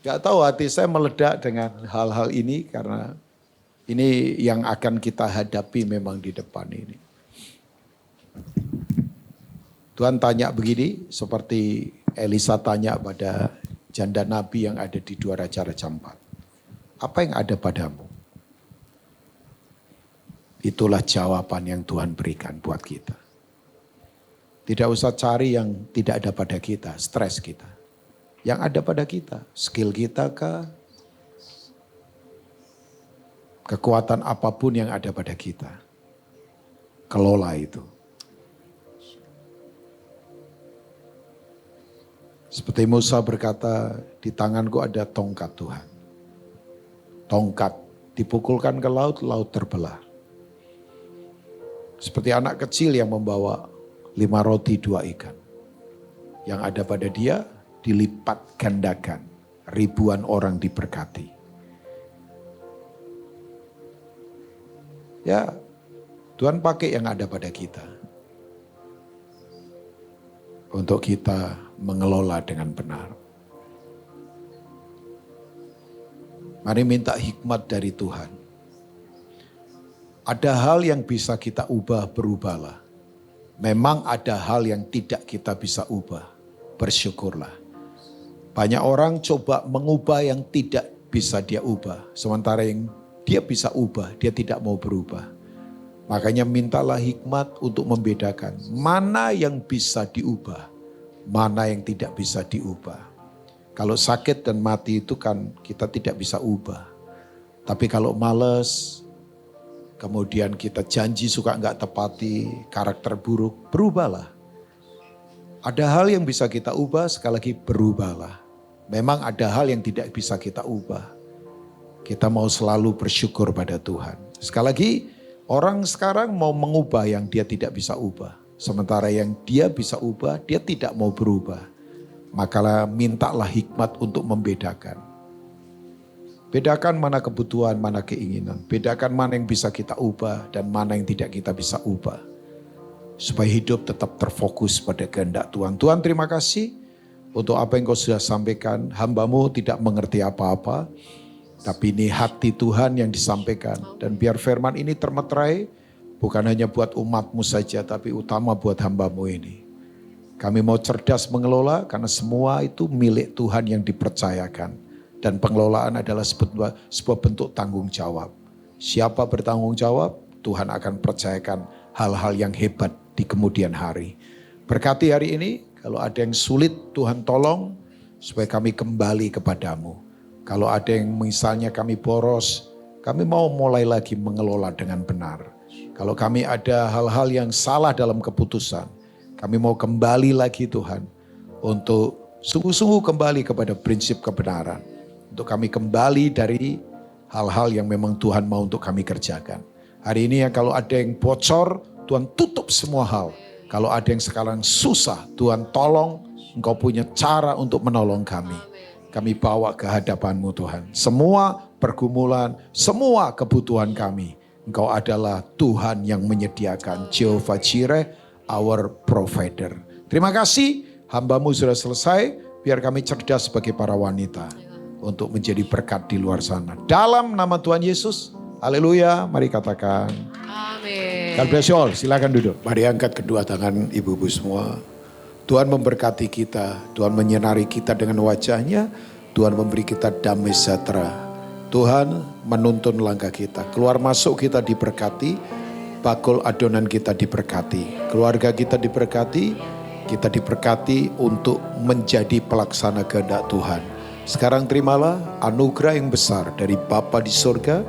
Gak tahu hati saya meledak dengan hal-hal ini karena ini yang akan kita hadapi memang di depan ini. Tuhan tanya begini seperti Elisa tanya pada janda Nabi yang ada di 2 Raja-Raja 4. Apa yang ada padamu? Itulah jawaban yang Tuhan berikan buat kita. Tidak usah cari yang tidak ada pada kita, stres kita. Yang ada pada kita, skill kita kah? Kekuatan apapun yang ada pada kita. Kelola itu. Seperti Musa berkata, di tanganku ada tongkat Tuhan. Tongkat dipukulkan ke laut, laut terbelah. Seperti anak kecil yang membawa 5 roti 2 ikan. Yang ada pada dia dilipat gandakan. Ribuan orang diberkati. Ya, Tuhan pakai yang ada pada kita. Untuk kita mengelola dengan benar. Mari minta hikmat dari Tuhan. Ada hal yang bisa kita ubah, berubahlah. Memang ada hal yang tidak kita bisa ubah, bersyukurlah. Banyak orang coba mengubah yang tidak bisa dia ubah. Sementara yang dia bisa ubah, dia tidak mau berubah. Makanya mintalah hikmat untuk membedakan mana yang bisa diubah, mana yang tidak bisa diubah. Kalau sakit dan mati itu kan kita tidak bisa ubah. Tapi kalau malas, kemudian kita janji suka enggak tepati, karakter buruk, berubahlah. Ada hal yang bisa kita ubah, sekali lagi berubahlah. Memang ada hal yang tidak bisa kita ubah. Kita mau selalu bersyukur pada Tuhan. Sekali lagi, orang sekarang mau mengubah yang dia tidak bisa ubah. Sementara yang dia bisa ubah, dia tidak mau berubah. Maka mintalah hikmat untuk membedakan. Bedakan mana kebutuhan, mana keinginan. Bedakan mana yang bisa kita ubah dan mana yang tidak kita bisa ubah. Supaya hidup tetap terfokus pada kehendak Tuhan. Tuhan, terima kasih untuk apa yang kau sudah sampaikan. Hamba-Mu tidak mengerti apa-apa. Tapi ini hati Tuhan yang disampaikan. Dan biar firman ini termeterai. Bukan hanya buat umat-Mu saja, tapi utama buat hamba-Mu ini. Kami mau cerdas mengelola karena semua itu milik Tuhan yang dipercayakan. Dan pengelolaan adalah sebuah bentuk tanggung jawab. Siapa bertanggung jawab, Tuhan akan percayakan hal-hal yang hebat di kemudian hari. Berkati hari ini, kalau ada yang sulit Tuhan tolong supaya kami kembali kepadamu. Kalau ada yang misalnya kami boros, kami mau mulai lagi mengelola dengan benar. Kalau kami ada hal-hal yang salah dalam keputusan, kami mau kembali lagi Tuhan untuk sungguh-sungguh kembali kepada prinsip kebenaran. Untuk kami kembali dari hal-hal yang memang Tuhan mau untuk kami kerjakan. Hari ini ya kalau ada yang bocor, Tuhan tutup semua hal. Kalau ada yang sekarang susah, Tuhan tolong, Engkau punya cara untuk menolong kami. Kami bawa ke hadapan-Mu Tuhan. Semua pergumulan, semua kebutuhan kami. Engkau adalah Tuhan yang menyediakan. Jehovah Jireh, our provider. Terima kasih, hamba-Mu sudah selesai. Biar kami cerdas sebagai para wanita. Untuk menjadi berkat di luar sana. Dalam nama Tuhan Yesus. Haleluya, mari katakan. Amin. God bless you all, silakan duduk. Mari angkat kedua tangan ibu-ibu semua. Tuhan memberkati kita, Tuhan menyinari kita dengan wajahnya, Tuhan memberi kita damai sejahtera. Tuhan menuntun langkah kita, keluar masuk kita diberkati, bakul adonan kita diberkati, keluarga kita diberkati, kita diberkati untuk menjadi pelaksana kehendak Tuhan. Sekarang terimalah anugerah yang besar dari Bapa di surga,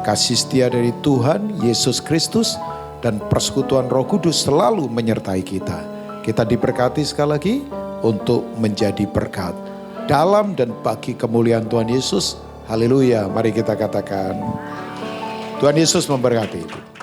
kasih setia dari Tuhan Yesus Kristus, dan persekutuan Roh Kudus selalu menyertai kita. Kita diberkati sekali lagi untuk menjadi berkat dalam dan bagi kemuliaan Tuhan Yesus. Haleluya, mari kita katakan Tuhan Yesus memberkati.